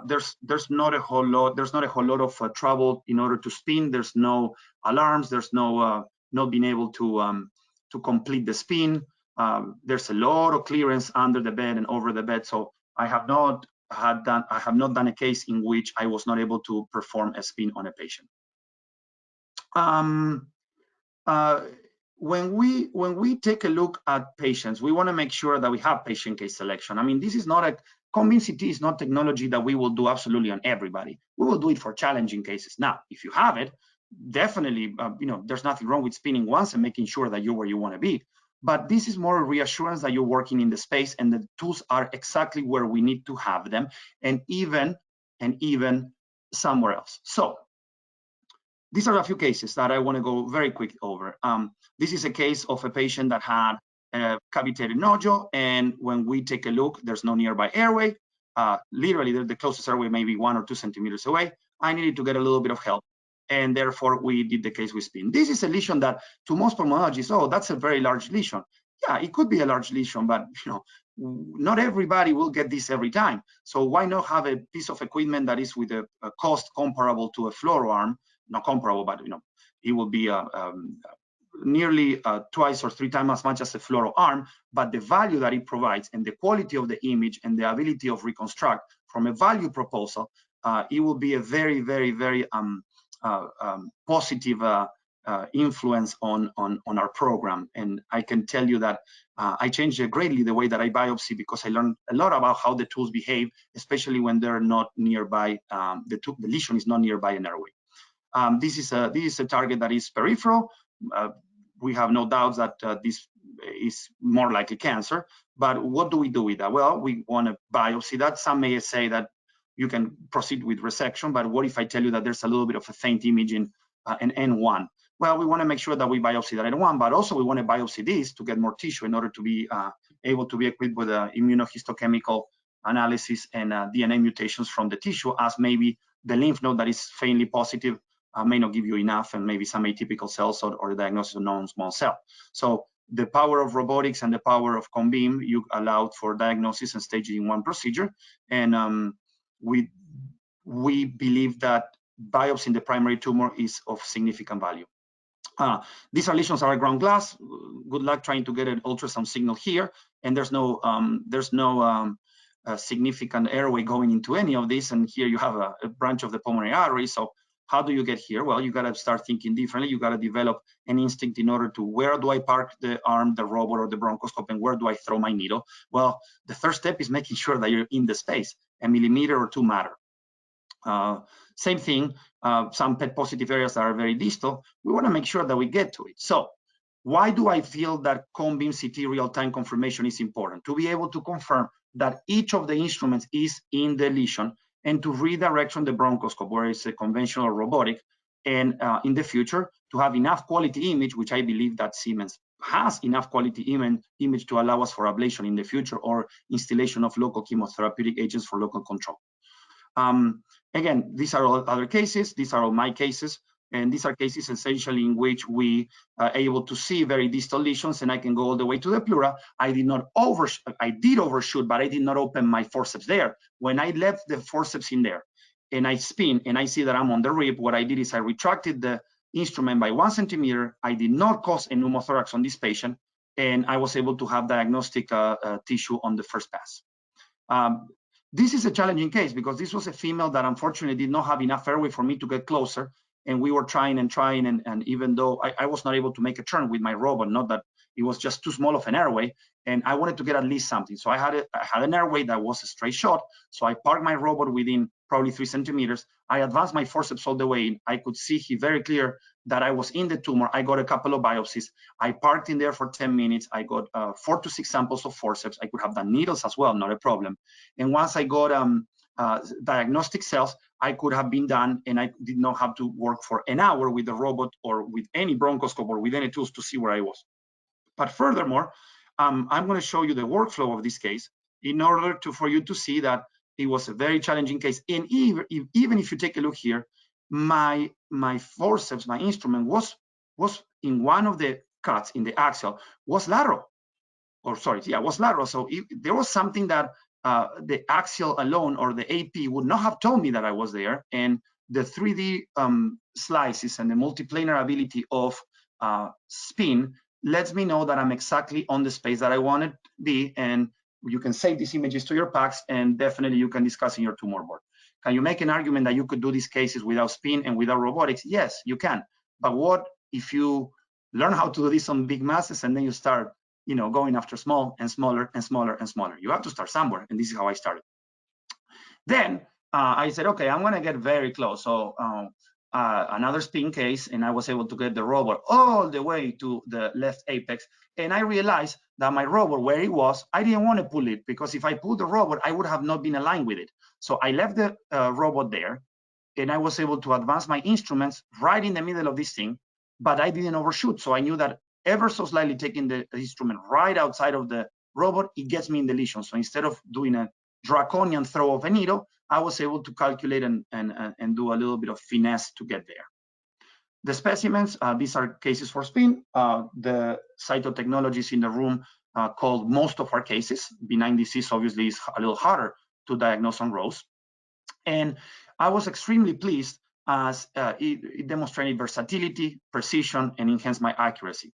there's not a whole lot of trouble in order to spin. There's no alarms. There's no not being able to complete the spin. There's a lot of clearance under the bed and over the bed. So I have not done a case in which I was not able to perform a spin on a patient. When we take a look at patients, we want to make sure that we have patient case selection. I mean, this is not a Conbeam CT is not technology that we will do absolutely on everybody. We will do it for challenging cases. Now, if you have it, definitely, there's nothing wrong with spinning once and making sure that you're where you want to be. But this is more a reassurance that you're working in the space and the tools are exactly where we need to have them, and even somewhere else. So these are a few cases that I want to go very quick over. This is a case of a patient that had a cavitated nodule, and when we take a look, there's no nearby airway. Literally, the closest airway may be 1 or 2 centimeters away. I needed to get a little bit of help, and therefore we did the case with spin. This is a lesion that to most pulmonologists, oh, that's a very large lesion. Yeah, it could be a large lesion, but not everybody will get this every time. So why not have a piece of equipment that is with a cost comparable to a fluoro arm? Not comparable, but it will be nearly 2 or 3 times as much as a fluoro arm. But the value that it provides and the quality of the image and the ability of reconstruct from a value proposal, it will be a very, very, very positive influence on our program. And I can tell you that I changed greatly the way that I biopsy, because I learned a lot about how the tools behave, especially when they're not nearby. The lesion is not nearby an airway. This is a target that is peripheral. We have no doubts that this is more like a cancer. But what do we do with that? Well, we want to biopsy that. Some may say that you can proceed with resection, but what if I tell you that there's a little bit of a faint image in an N1? Well, we want to make sure that we biopsy that N1, but also we want to biopsy this to get more tissue in order to be able to be equipped with immunohistochemical analysis and DNA mutations from the tissue, as maybe the lymph node that is faintly positive may not give you enough, and maybe some atypical cells or the diagnosis of non-small cell. So the power of robotics and the power of COMBEAM, you allowed for diagnosis and staging in one procedure. And we believe that biopsying the primary tumor is of significant value. These are lesions are ground glass. Good luck trying to get an ultrasound signal here, and there's no significant airway going into any of this. And here you have a branch of the pulmonary artery. So how do you get here? Well, you got to start thinking differently. You got to develop an instinct in order to, where do I park the arm, the robot, or the bronchoscope, and where do I throw my needle? Well, the first step is making sure that you're in the space. A millimeter or two matter. Same thing, some PET positive areas that are very distal, we want to make sure that we get to it. So why do I feel that COMBEAM CT real-time confirmation is important? To be able to confirm that each of the instruments is in the lesion, and to redirect from the bronchoscope, where it's a conventional robotic, and in the future to have enough quality image, which I believe that Siemens has enough quality image to allow us for ablation in the future, or installation of local chemotherapeutic agents for local control. Again, these are all other cases. These are all my cases. And these are cases essentially in which we are able to see very distal lesions, and I can go all the way to the pleura. I did overshoot, but I did not open my forceps there. When I left the forceps in there and I spin and I see that I'm on the rib, what I did is I retracted the instrument by 1 centimeter. I did not cause a pneumothorax on this patient, and I was able to have diagnostic tissue on the first pass. This is a challenging case because this was a female that unfortunately did not have enough airway for me to get closer. And we were trying, and even though I was not able to make a turn with my robot, not that it was just too small of an airway, and I wanted to get at least something. So I had an airway that was a straight shot. So I parked my robot within probably 3 centimeters. I advanced my forceps all the way in. I could see very clear that I was in the tumor. I got a couple of biopsies. I parked in there for 10 minutes. I got 4 to 6 samples of forceps. I could have done needles as well, not a problem. And once I got diagnostic cells, I could have been done, and I did not have to work for an hour with the robot or with any bronchoscope or with any tools to see where I was. But furthermore, I'm going to show you the workflow of this case in order for you to see that it was a very challenging case. And even if you take a look here, my forceps, my instrument was in one of the cuts in the axial was lateral, was lateral. So there was something that the axial alone or the AP would not have told me that I was there. And the 3D slices and the multiplanar ability of spin lets me know that I'm exactly on the space that I wanted to be. And you can save these images to your packs, and definitely you can discuss in your tumor board. Can you make an argument that you could do these cases without spin and without robotics? Yes, you can. But what if you learn how to do this on big masses and then you start going after small and smaller and smaller and smaller? You have to start somewhere, and this is how I started. Then I said, okay, I'm gonna get very close. So another spin case, and I was able to get the robot all the way to the left apex. And I realized that my robot, where it was, I didn't want to pull it, because if I pulled the robot, I would have not been aligned with it. So I left the robot there, and I was able to advance my instruments right in the middle of this thing, but I didn't overshoot. So I knew that ever so slightly taking the instrument right outside of the robot, it gets me in the lesion. So instead of doing a draconian throw of a needle, I was able to calculate and do a little bit of finesse to get there. The specimens, these are cases for spin. The cytotechnologies in the room called most of our cases. Benign disease obviously is a little harder to diagnose on rows. And I was extremely pleased as it demonstrated versatility, precision, and enhanced my accuracy.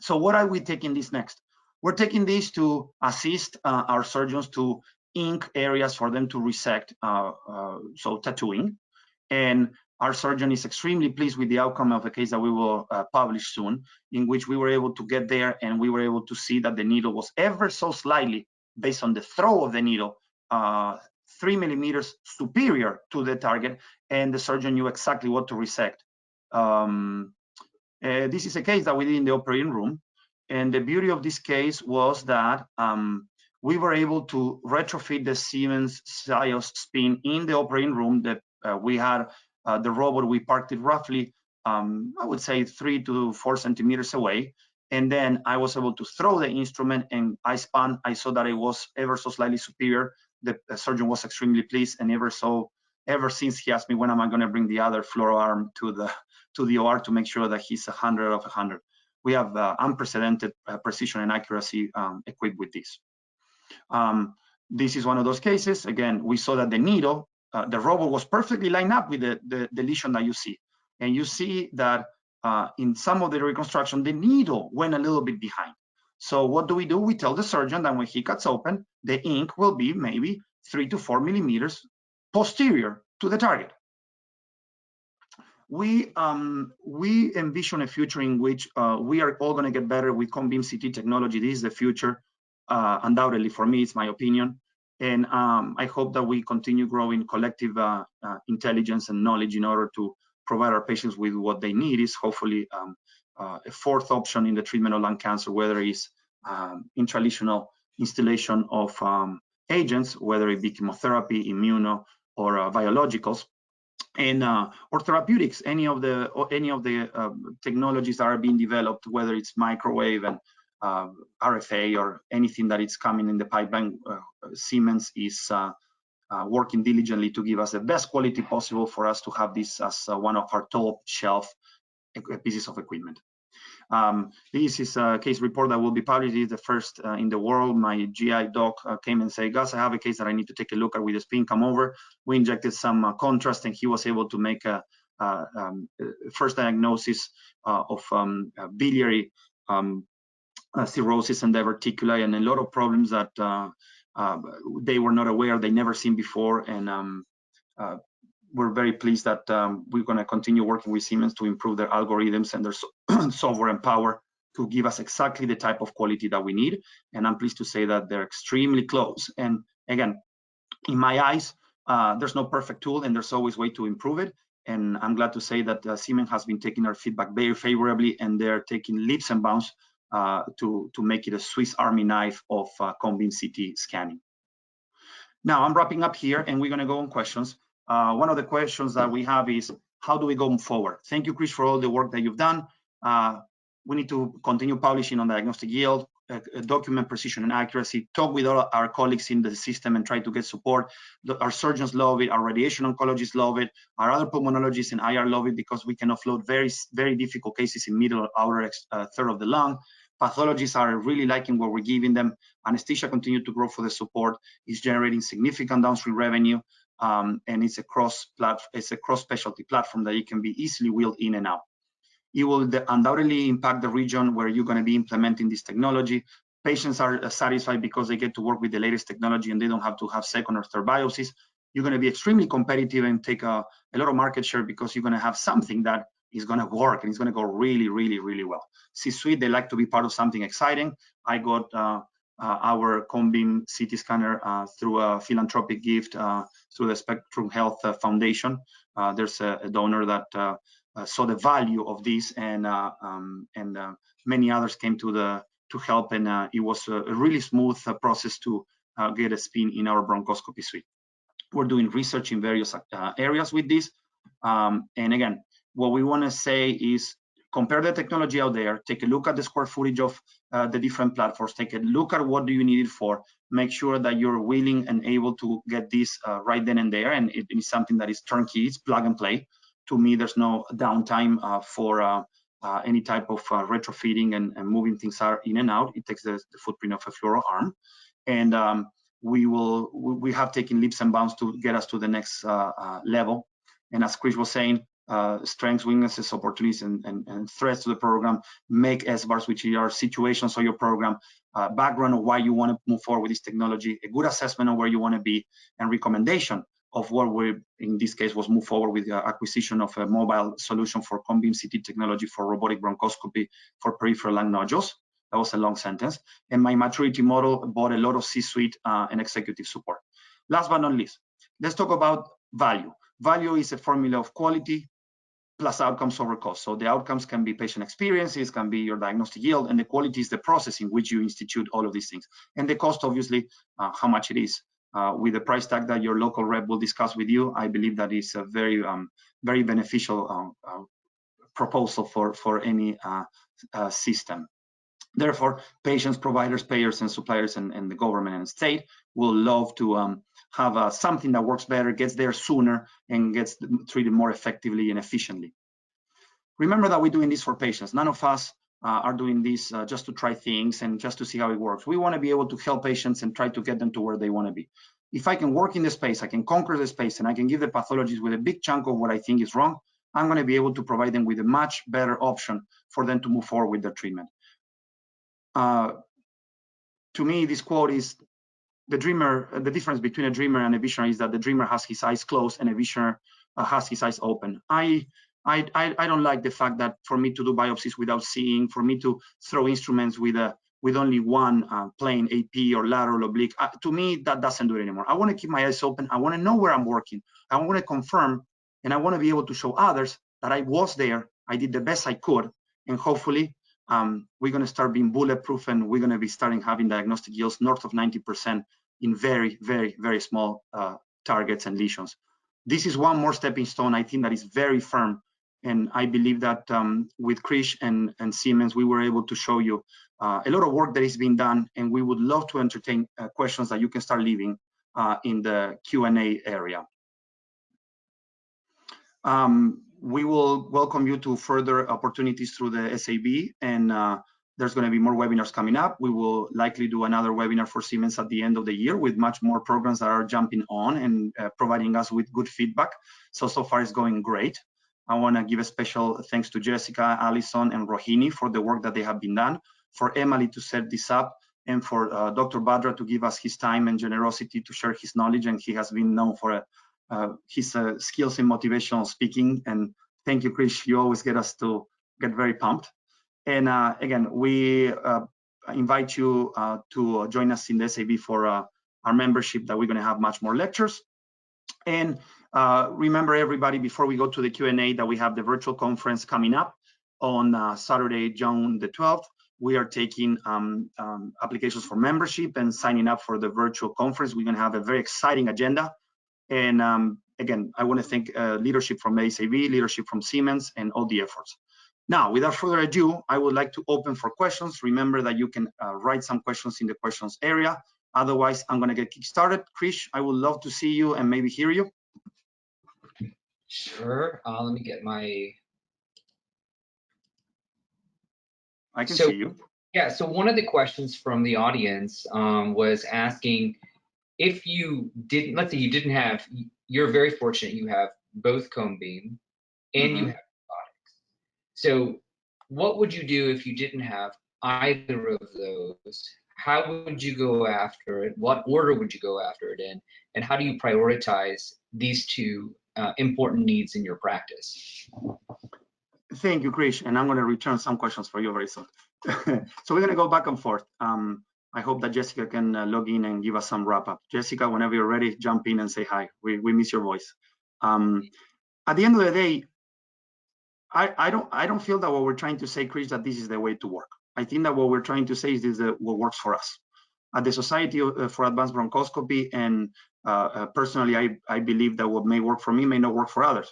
So what are we taking this next? We're taking this to assist our surgeons to ink areas for them to resect, so tattooing. And our surgeon is extremely pleased with the outcome of a case that we will publish soon, in which we were able to get there and we were able to see that the needle was ever so slightly, based on the throw of the needle, 3 millimeters superior to the target, and the surgeon knew exactly what to resect. This is a case that we did in the operating room. And the beauty of this case was that we were able to retrofit the Siemens Sios spin in the operating room. That we had the robot, we parked it roughly, I would say 3 to 4 centimeters away. And then I was able to throw the instrument and I spun. I saw that it was ever so slightly superior. The surgeon was extremely pleased, and ever since he asked me when am I going to bring the other fluoro arm to the OR to make sure that he's 100 of 100. We have unprecedented precision and accuracy equipped with this. This is one of those cases. Again, we saw that the needle, the robot was perfectly lined up with the lesion that you see. And you see that in some of the reconstruction, the needle went a little bit behind. So what do? We tell the surgeon that when he cuts open, the ink will be maybe 3 to 4 millimeters posterior to the target. We envision a future in which we are all going to get better with cone beam CT technology. This is the future, undoubtedly for me, it's my opinion. And I hope that we continue growing collective intelligence and knowledge in order to provide our patients with what they need. Is hopefully a fourth option in the treatment of lung cancer, whether it's intralesional installation of agents, whether it be chemotherapy, immuno, or biologicals. And or therapeutics, any of the technologies that are being developed, whether it's microwave and RFA or anything that is coming in the pipeline, Siemens is working diligently to give us the best quality possible for us to have this as one of our top shelf pieces of equipment. This is a case report that will be published. It's the first in the world. My GI doc came and said, Gus, I have a case that I need to take a look at with the spin. Come over. We injected some contrast, and he was able to make a first diagnosis of biliary cirrhosis and diverticuli, and a lot of problems that they were not aware, they never seen before. And we're very pleased that we're going to continue working with Siemens to improve their algorithms and their software and power to give us exactly the type of quality that we need. And I'm pleased to say that they're extremely close. And again, in my eyes, there's no perfect tool, and there's always a way to improve it. And I'm glad to say that Siemens has been taking our feedback very favorably, and they're taking leaps and bounds to make it a Swiss Army knife of cone beam CT scanning. Now I'm wrapping up here, and we're going to go on questions. One of the questions that we have is, how do we go forward? Thank you, Krish, for all the work that you've done. We need to continue publishing on Diagnostic Yield, document precision and accuracy, talk with all our colleagues in the system and try to get support. Our surgeons love it, our radiation oncologists love it, our other pulmonologists and IR love it, because we can offload very, very difficult cases in middle or outer third of the lung. Pathologists are really liking what we're giving them. Anesthesia continues to grow for the support. It's generating significant downstream revenue. And it's a cross-specialty platform that you can be easily wheeled in and out. It will undoubtedly impact the region where you're going to be implementing this technology. Patients are satisfied because they get to work with the latest technology and they don't have to have second or third biopsies. You're going to be extremely competitive and take a lot of market share because you're going to have something that is going to work and it's going to go really, really, really well. C-Suite, they like to be part of something exciting. I got our cone beam CT scanner through a philanthropic gift through the Spectrum Health Foundation. There's a donor that saw the value of this, and many others came to help, and it was a really smooth process to get a spin in our bronchoscopy suite. We're doing research in various areas with this, and again, what we want to say is compare the technology out there, take a look at the square footage of the different platforms, take a look at what do you need it for, make sure that you're willing and able to get this right then and there, and it is something that is turnkey, it's plug and play. To me, there's no downtime for any type of retrofitting and moving things in and out. It takes the footprint of a fluoro arm, and we have taken leaps and bounds to get us to the next level. And as Krish was saying, strengths, weaknesses, opportunities, and threats to the program, make SBARs, which are situations of your program, background of why you want to move forward with this technology, a good assessment of where you want to be, and recommendation of what we, in this case, was move forward with the acquisition of a mobile solution for cone beam CT technology for robotic bronchoscopy for peripheral lung nodules. That was a long sentence. And my maturity model bought a lot of C-suite and executive support. Last but not least, let's talk about value. Value is a formula of quality, plus outcomes over cost. So the outcomes can be patient experiences, can be your diagnostic yield, and the quality is the process in which you institute all of these things. And the cost, obviously, how much it is. With the price tag that your local rep will discuss with you, I believe that is a very, very beneficial proposal for any system. Therefore, patients, providers, payers, and suppliers, and the government and state will love to have something that works better, gets there sooner, and gets treated more effectively and efficiently. Remember that we're doing this for patients. None of us are doing this just to try things and just to see how it works. We want to be able to help patients and try to get them to where they want to be. If I can work in the space, I can conquer the space, and I can give the pathologists with a big chunk of what I think is wrong, I'm going to be able to provide them with a much better option for them to move forward with their treatment. To me, this quote is the dreamer. The difference between a dreamer and a visionary is that the dreamer has his eyes closed and a visionary has his eyes open. I don't like the fact that for me to do biopsies without seeing, for me to throw instruments with only one plane, AP or lateral oblique. To me, that doesn't do it anymore. I want to keep my eyes open. I want to know where I'm working. I want to confirm, and I want to be able to show others that I was there. I did the best I could, and hopefully we're going to start being bulletproof, and we're going to be starting having diagnostic yields north of 90% in very, very, very small targets and lesions. This is one more stepping stone, I think, that is very firm. And I believe that with Krish and Siemens, we were able to show you a lot of work that is being done, and we would love to entertain questions that you can start leaving in the Q&A area. We will welcome you to further opportunities through the SAB, and there's going to be more webinars coming up. We will likely do another webinar for Siemens at the end of the year with much more programs that are jumping on and providing us with good feedback. So far it's going great. I want to give a special thanks to Jessica, Allison, and Rohini for the work that they have been done, for Emily to set this up, and for Dr. Bhadra to give us his time and generosity to share his knowledge. And he has been known for his skills in motivational speaking. And thank you, Krish. You always get us to get very pumped. And again, we invite you to join us in the SAB for our membership, that we're going to have much more lectures. And remember, everybody, before we go to the Q&A, that we have the virtual conference coming up on Saturday, June the 12th. We are taking applications for membership and signing up for the virtual conference. We're going to have a very exciting agenda. And again, I want to thank leadership from ASAB, leadership from Siemens, and all the efforts. Now, without further ado, I would like to open for questions. Remember that you can write some questions in the questions area. Otherwise, I'm going to get kick-started. Krish, I would love to see you and maybe hear you. Sure. Let me get my... I can see you. Yeah, so one of the questions from the audience was asking, if you didn't, let's say you didn't have, you're very fortunate you have both cone beam and you have robotics. So what would you do if you didn't have either of those? How would you go after it? What order would you go after it in? And how do you prioritize these two important needs in your practice? Thank you, Krish. And I'm going to return some questions for you very soon. So we're going to go back and forth. I hope that Jessica can log in and give us some wrap up. Jessica, whenever you're ready, jump in and say hi. We miss your voice. At the end of the day, I don't feel that what we're trying to say, Krish, that this is the way to work. I think that what we're trying to say is this is what works for us. At the Society for Advanced Bronchoscopy, and personally, I believe that what may work for me may not work for others.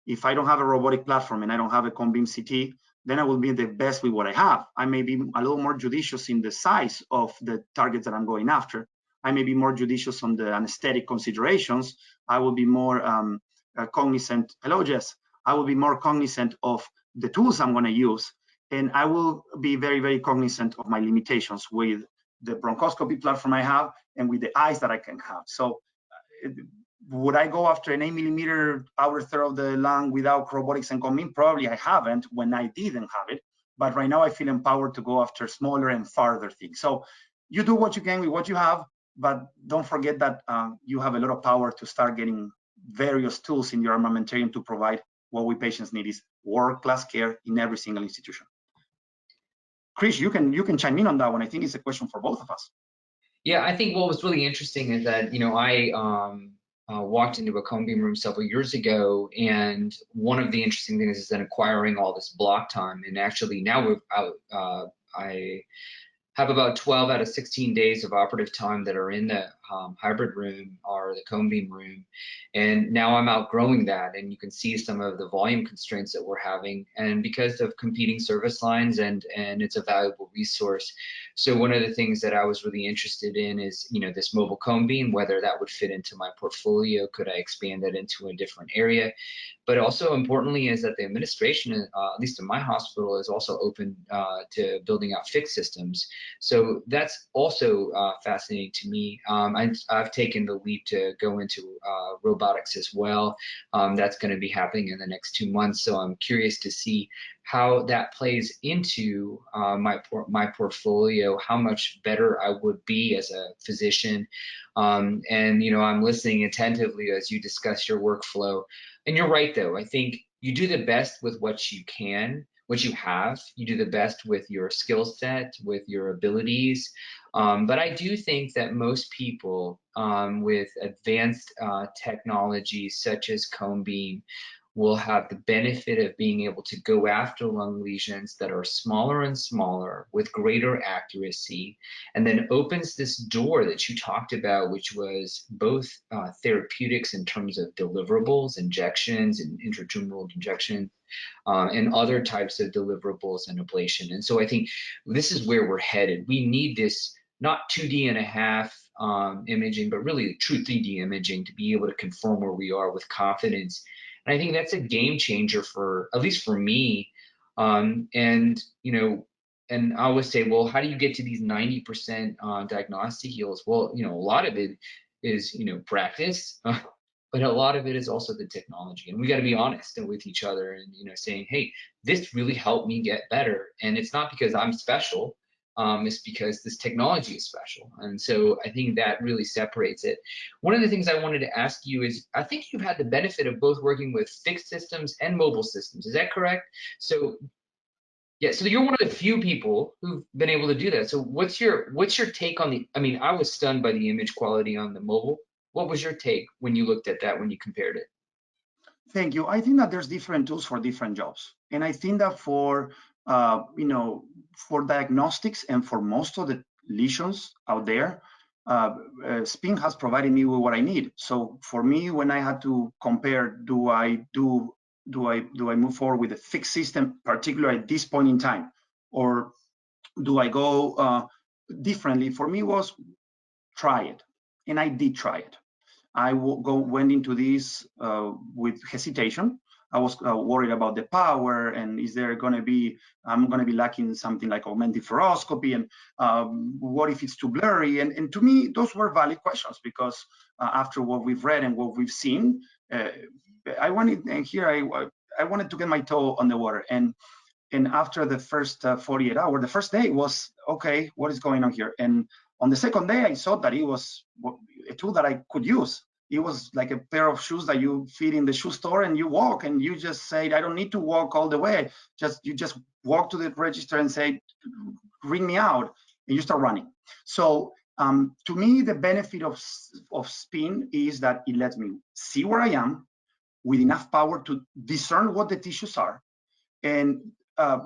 If I don't have a robotic platform and I don't have a cone beam CT, then I will be the best with what I have. I may be a little more judicious in the size of the targets that I'm going after. I may be more judicious on the anesthetic considerations. I will be more cognizant. Hello, Jess. I will be more cognizant of the tools I'm going to use, and I will be very, very cognizant of my limitations with the bronchoscopy platform I have and with the eyes that I can have. So would I go after an 8mm outer third of the lung without robotics and cone beam? Probably I haven't when I didn't have it, but right now I feel empowered to go after smaller and farther things. So you do what you can with what you have, but don't forget that you have a lot of power to start getting various tools in your armamentarium to provide what we patients need is world-class care in every single institution. Krish, you can chime in on that one. I think it's a question for both of us. Yeah, I think what was really interesting is that, you know, walked into a cone beam room several years ago, and one of the interesting things is then acquiring all this block time. And actually now I have about 12 out of 16 days of operative time that are in the hybrid room or the cone beam room. And now I'm outgrowing that, and you can see some of the volume constraints that we're having, and because of competing service lines, and it's a valuable resource. So one of the things that I was really interested in is, this mobile cone beam, whether that would fit into my portfolio, could I expand that into a different area? But also importantly is that the administration, at least in my hospital, is also open to building out fixed systems. So that's also fascinating to me. I've taken the leap to go into robotics as well. That's going to be happening in the next 2 months. So I'm curious to see how that plays into my portfolio, how much better I would be as a physician. And I'm listening attentively as you discuss your workflow. And you're right, though. I think you do the best with what you can, what you have. You do the best with your skill set, with your abilities. But I do think that most people with advanced technologies such as cone beam will have the benefit of being able to go after lung lesions that are smaller and smaller with greater accuracy, and then opens this door that you talked about, which was both therapeutics in terms of deliverables, injections and intratumoral injections, and other types of deliverables and ablation. And so I think this is where we're headed. We need this not 2D and a half imaging, but really true 3D imaging to be able to confirm where we are with confidence. And I think that's a game changer for, at least for me. And I always say, well, how do you get to these 90% diagnostic yields? Well, a lot of it is, practice, but a lot of it is also the technology. And we got to be honest with each other and, saying, hey, this really helped me get better. And it's not because I'm special. It's because this technology is special. And so I think that really separates it. One of the things I wanted to ask you is, I think you've had the benefit of both working with fixed systems and mobile systems. Is that correct? So yeah, so you're one of the few people who've been able to do that. So what's your take on I was stunned by the image quality on the mobile. What was your take when you looked at that, when you compared it? Thank you. I think that there's different tools for different jobs. And I think that for diagnostics and for most of the lesions out there, SPIN has provided me with what I need. So for me, when I had to compare, do I move forward with a fixed system, particularly at this point in time, or do I go differently? For me, was try it, and I did try it. I went into this with hesitation. I was worried about the power, and is there going to be, I'm going to be lacking something like augmented fluoroscopy, and what if it's too blurry? And to me, those were valid questions, because after what we've read and what we've seen, I wanted to get my toe on the water. And after the first 48 hours, the first day was, okay, what is going on here? And on the second day, I saw that it was a tool that I could use. It was like a pair of shoes that you fit in the shoe store and you walk, and you just say, I don't need to walk all the way. You just walk to the register and say, ring me out, and you start running. So to me, the benefit of SPIN is that it lets me see where I am with enough power to discern what the tissues are. And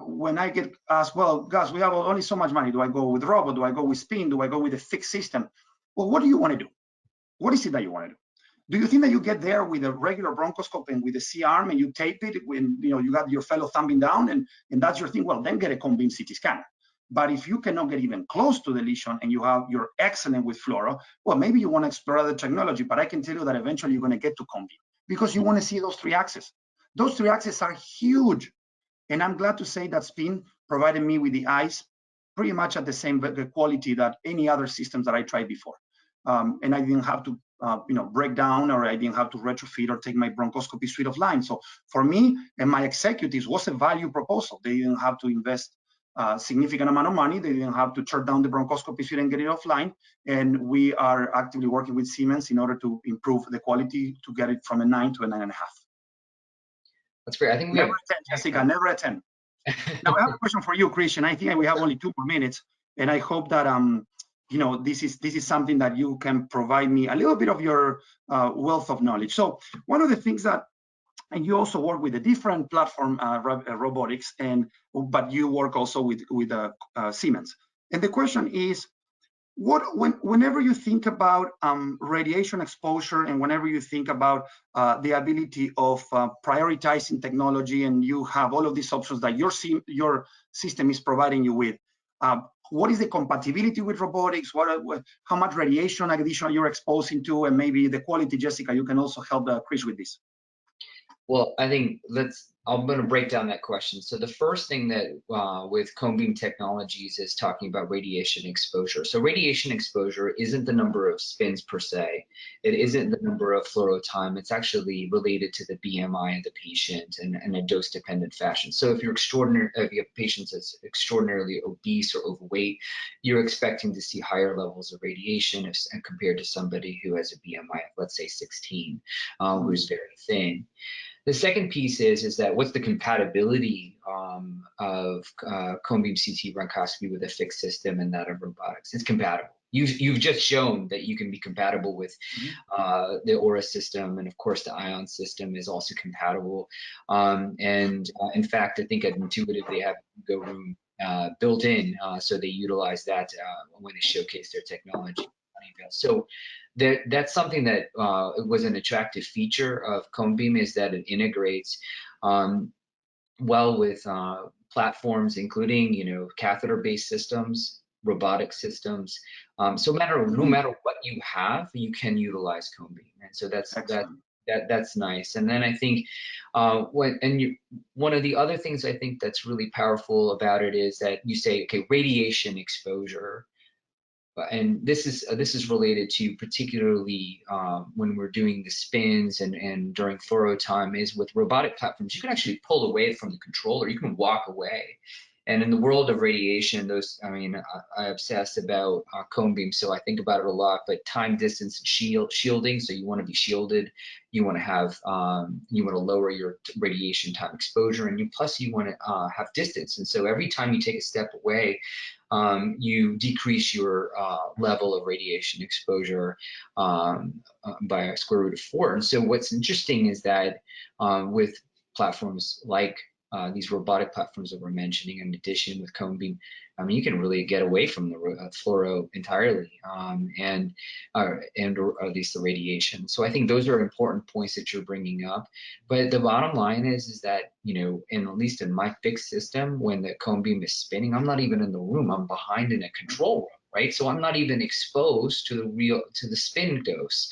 when I get asked, well, Gus, we have only so much money. Do I go with Robo? Do I go with SPIN? Do I go with a fixed system? Well, what do you want to do? What is it that you want to do? Do you think that you get there with a regular bronchoscope and with a C-arm and you tape it when you got your fellow thumbing down and that's your thing? Well, then get a cone beam CT scanner. But if you cannot get even close to the lesion and you're excellent with fluoro, well, maybe you want to explore other technology. But I can tell you that eventually you're going to get to cone beam because you want to see those 3 axes. Those 3 axes are huge. And I'm glad to say that SPIN provided me with the eyes pretty much at the same quality that any other systems that I tried before. And I didn't have to break down, or I didn't have to retrofit or take my bronchoscopy suite offline. So for me and my executives was a value proposal. They didn't have to invest a significant amount of money. They didn't have to turn down the bronchoscopy suite and get it offline. And we are actively working with Siemens in order to improve the quality to get it from a 9 to a 9.5. That's great. I think we never a 10, Jessica, never a 10. Now I have a question for you, Krish, and I think we have only 2 more minutes. And I hope that this is something that you can provide me a little bit of your wealth of knowledge. So one of the things that, and you also work with a different platform, robotics, but you work also with Siemens. And the question is, whenever you think about radiation exposure, and whenever you think about the ability of prioritizing technology, and you have all of these options that your system is providing you with, what is the compatibility with robotics? How much radiation additional you're exposing to, and maybe the quality? Jessica, you can also help Krish with this. Well, I think I'm going to break down that question. So the first thing that with cone beam technologies is talking about radiation exposure. So radiation exposure isn't the number of spins per se. It isn't the number of fluoro time. It's actually related to the BMI of the patient in a dose-dependent fashion. So if you have patients that's extraordinarily obese or overweight, you're expecting to see higher levels of radiation compared to somebody who has a BMI of, let's say, 16, who's very thin. The second piece is that what's the compatibility of cone beam CT bronchoscopy with a fixed system and that of robotics? It's compatible. You've just shown that you can be compatible with the Aura system, and of course the Ion system is also compatible. In fact, I think at Intuitive they have a Go room built in, so they utilize that when they showcase their technology. So that's something that was an attractive feature of cone beam, is that it integrates well with platforms, including catheter-based systems, robotic systems. So no matter what you have, you can utilize cone beam, and so that's nice. And then I think one of the other things I think that's really powerful about it is that you say, okay, radiation exposure. And this is related to particularly when we're doing the spins and during fluoro time, is with robotic platforms, you can actually pull away from the controller, you can walk away. And in the world of radiation, I obsess about cone beam, so I think about it a lot, but time, distance, shielding, so you want to be shielded, you want to have, you want to lower your radiation time exposure, and plus you want to have distance. And so every time you take a step away, you decrease your level of radiation exposure by a square root of 4. And so what's interesting is that with platforms like these robotic platforms that we're mentioning, in addition with cone beam, you can really get away from the fluoro entirely, or at least the radiation. So I think those are important points that you're bringing up. But the bottom line is that, at least in my fixed system, when the cone beam is spinning, I'm not even in the room. I'm behind in a control room, right? So I'm not even exposed to the spin dose.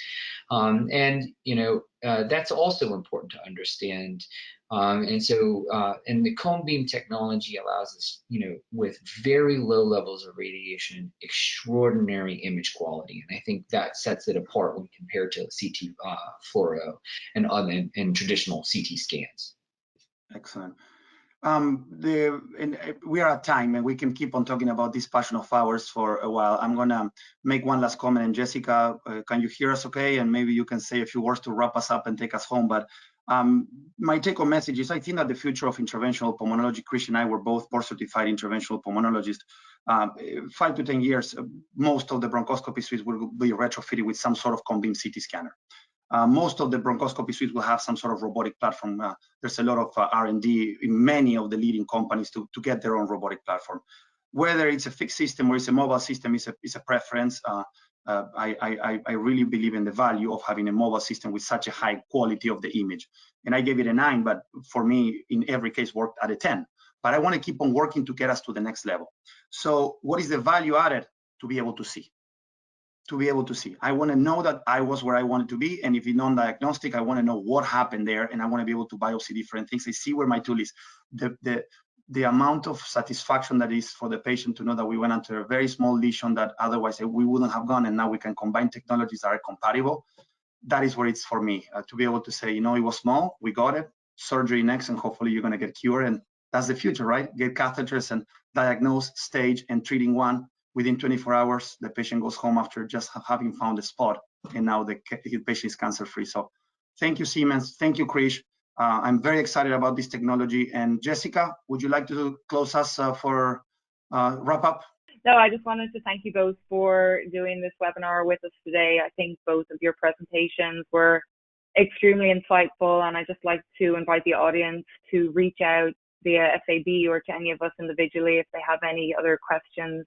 That's also important to understand. And the cone beam technology allows us, with very low levels of radiation, extraordinary image quality. And I think that sets it apart when compared to CT fluoro and traditional CT scans. Excellent. We are at time, and we can keep on talking about this passion of ours for a while. I'm gonna make one last comment, and Jessica, can you hear us okay? And maybe you can say a few words to wrap us up and take us home. But my take-home message is, I think that the future of interventional pulmonology, Krish and I were both board-certified interventional pulmonologists. 5 to 10 years, most of the bronchoscopy suites will be retrofitted with some sort of cone beam CT scanner. Most of the bronchoscopy suites will have some sort of robotic platform. There's a lot of R&D in many of the leading companies to get their own robotic platform. Whether it's a fixed system or it's a mobile system is a preference. I really believe in the value of having a mobile system with such a high quality of the image. And I gave it a 9, but for me, in every case, worked at a 10. But I want to keep on working to get us to the next level. So what is the value added? To be able to see. To be able to see. I want to know that I was where I wanted to be, and if it's non-diagnostic, I want to know what happened there, and I want to be able to biopsy different things. I see where my tool is. The amount of satisfaction that is for the patient to know that we went under a very small lesion that otherwise we wouldn't have gone, and now we can combine technologies that are compatible. That is where it's for me, to be able to say, it was small, we got it, surgery next, and hopefully you're going to get cured, and that's the future, right? Get catheters and diagnose, stage, and treating one. Within 24 hours, the patient goes home after just having found a spot, and now the patient is cancer-free. So thank you, Siemens. Thank you, Krish. I'm very excited about this technology. And Jessica, would you like to close us for wrap up? No, I just wanted to thank you both for doing this webinar with us today. I think both of your presentations were extremely insightful, and I'd just like to invite the audience to reach out via FAB or to any of us individually if they have any other questions.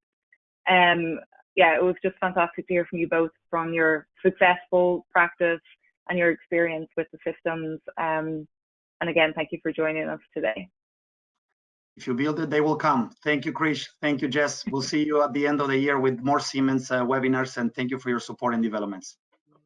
Yeah, it was just fantastic to hear from you both from your successful practice and your experience with the systems. And again, thank you for joining us today. If you build it, they will come. Thank you, Krish. Thank you, Jess. We'll see you at the end of the year with more Siemens webinars, and thank you for your support and developments.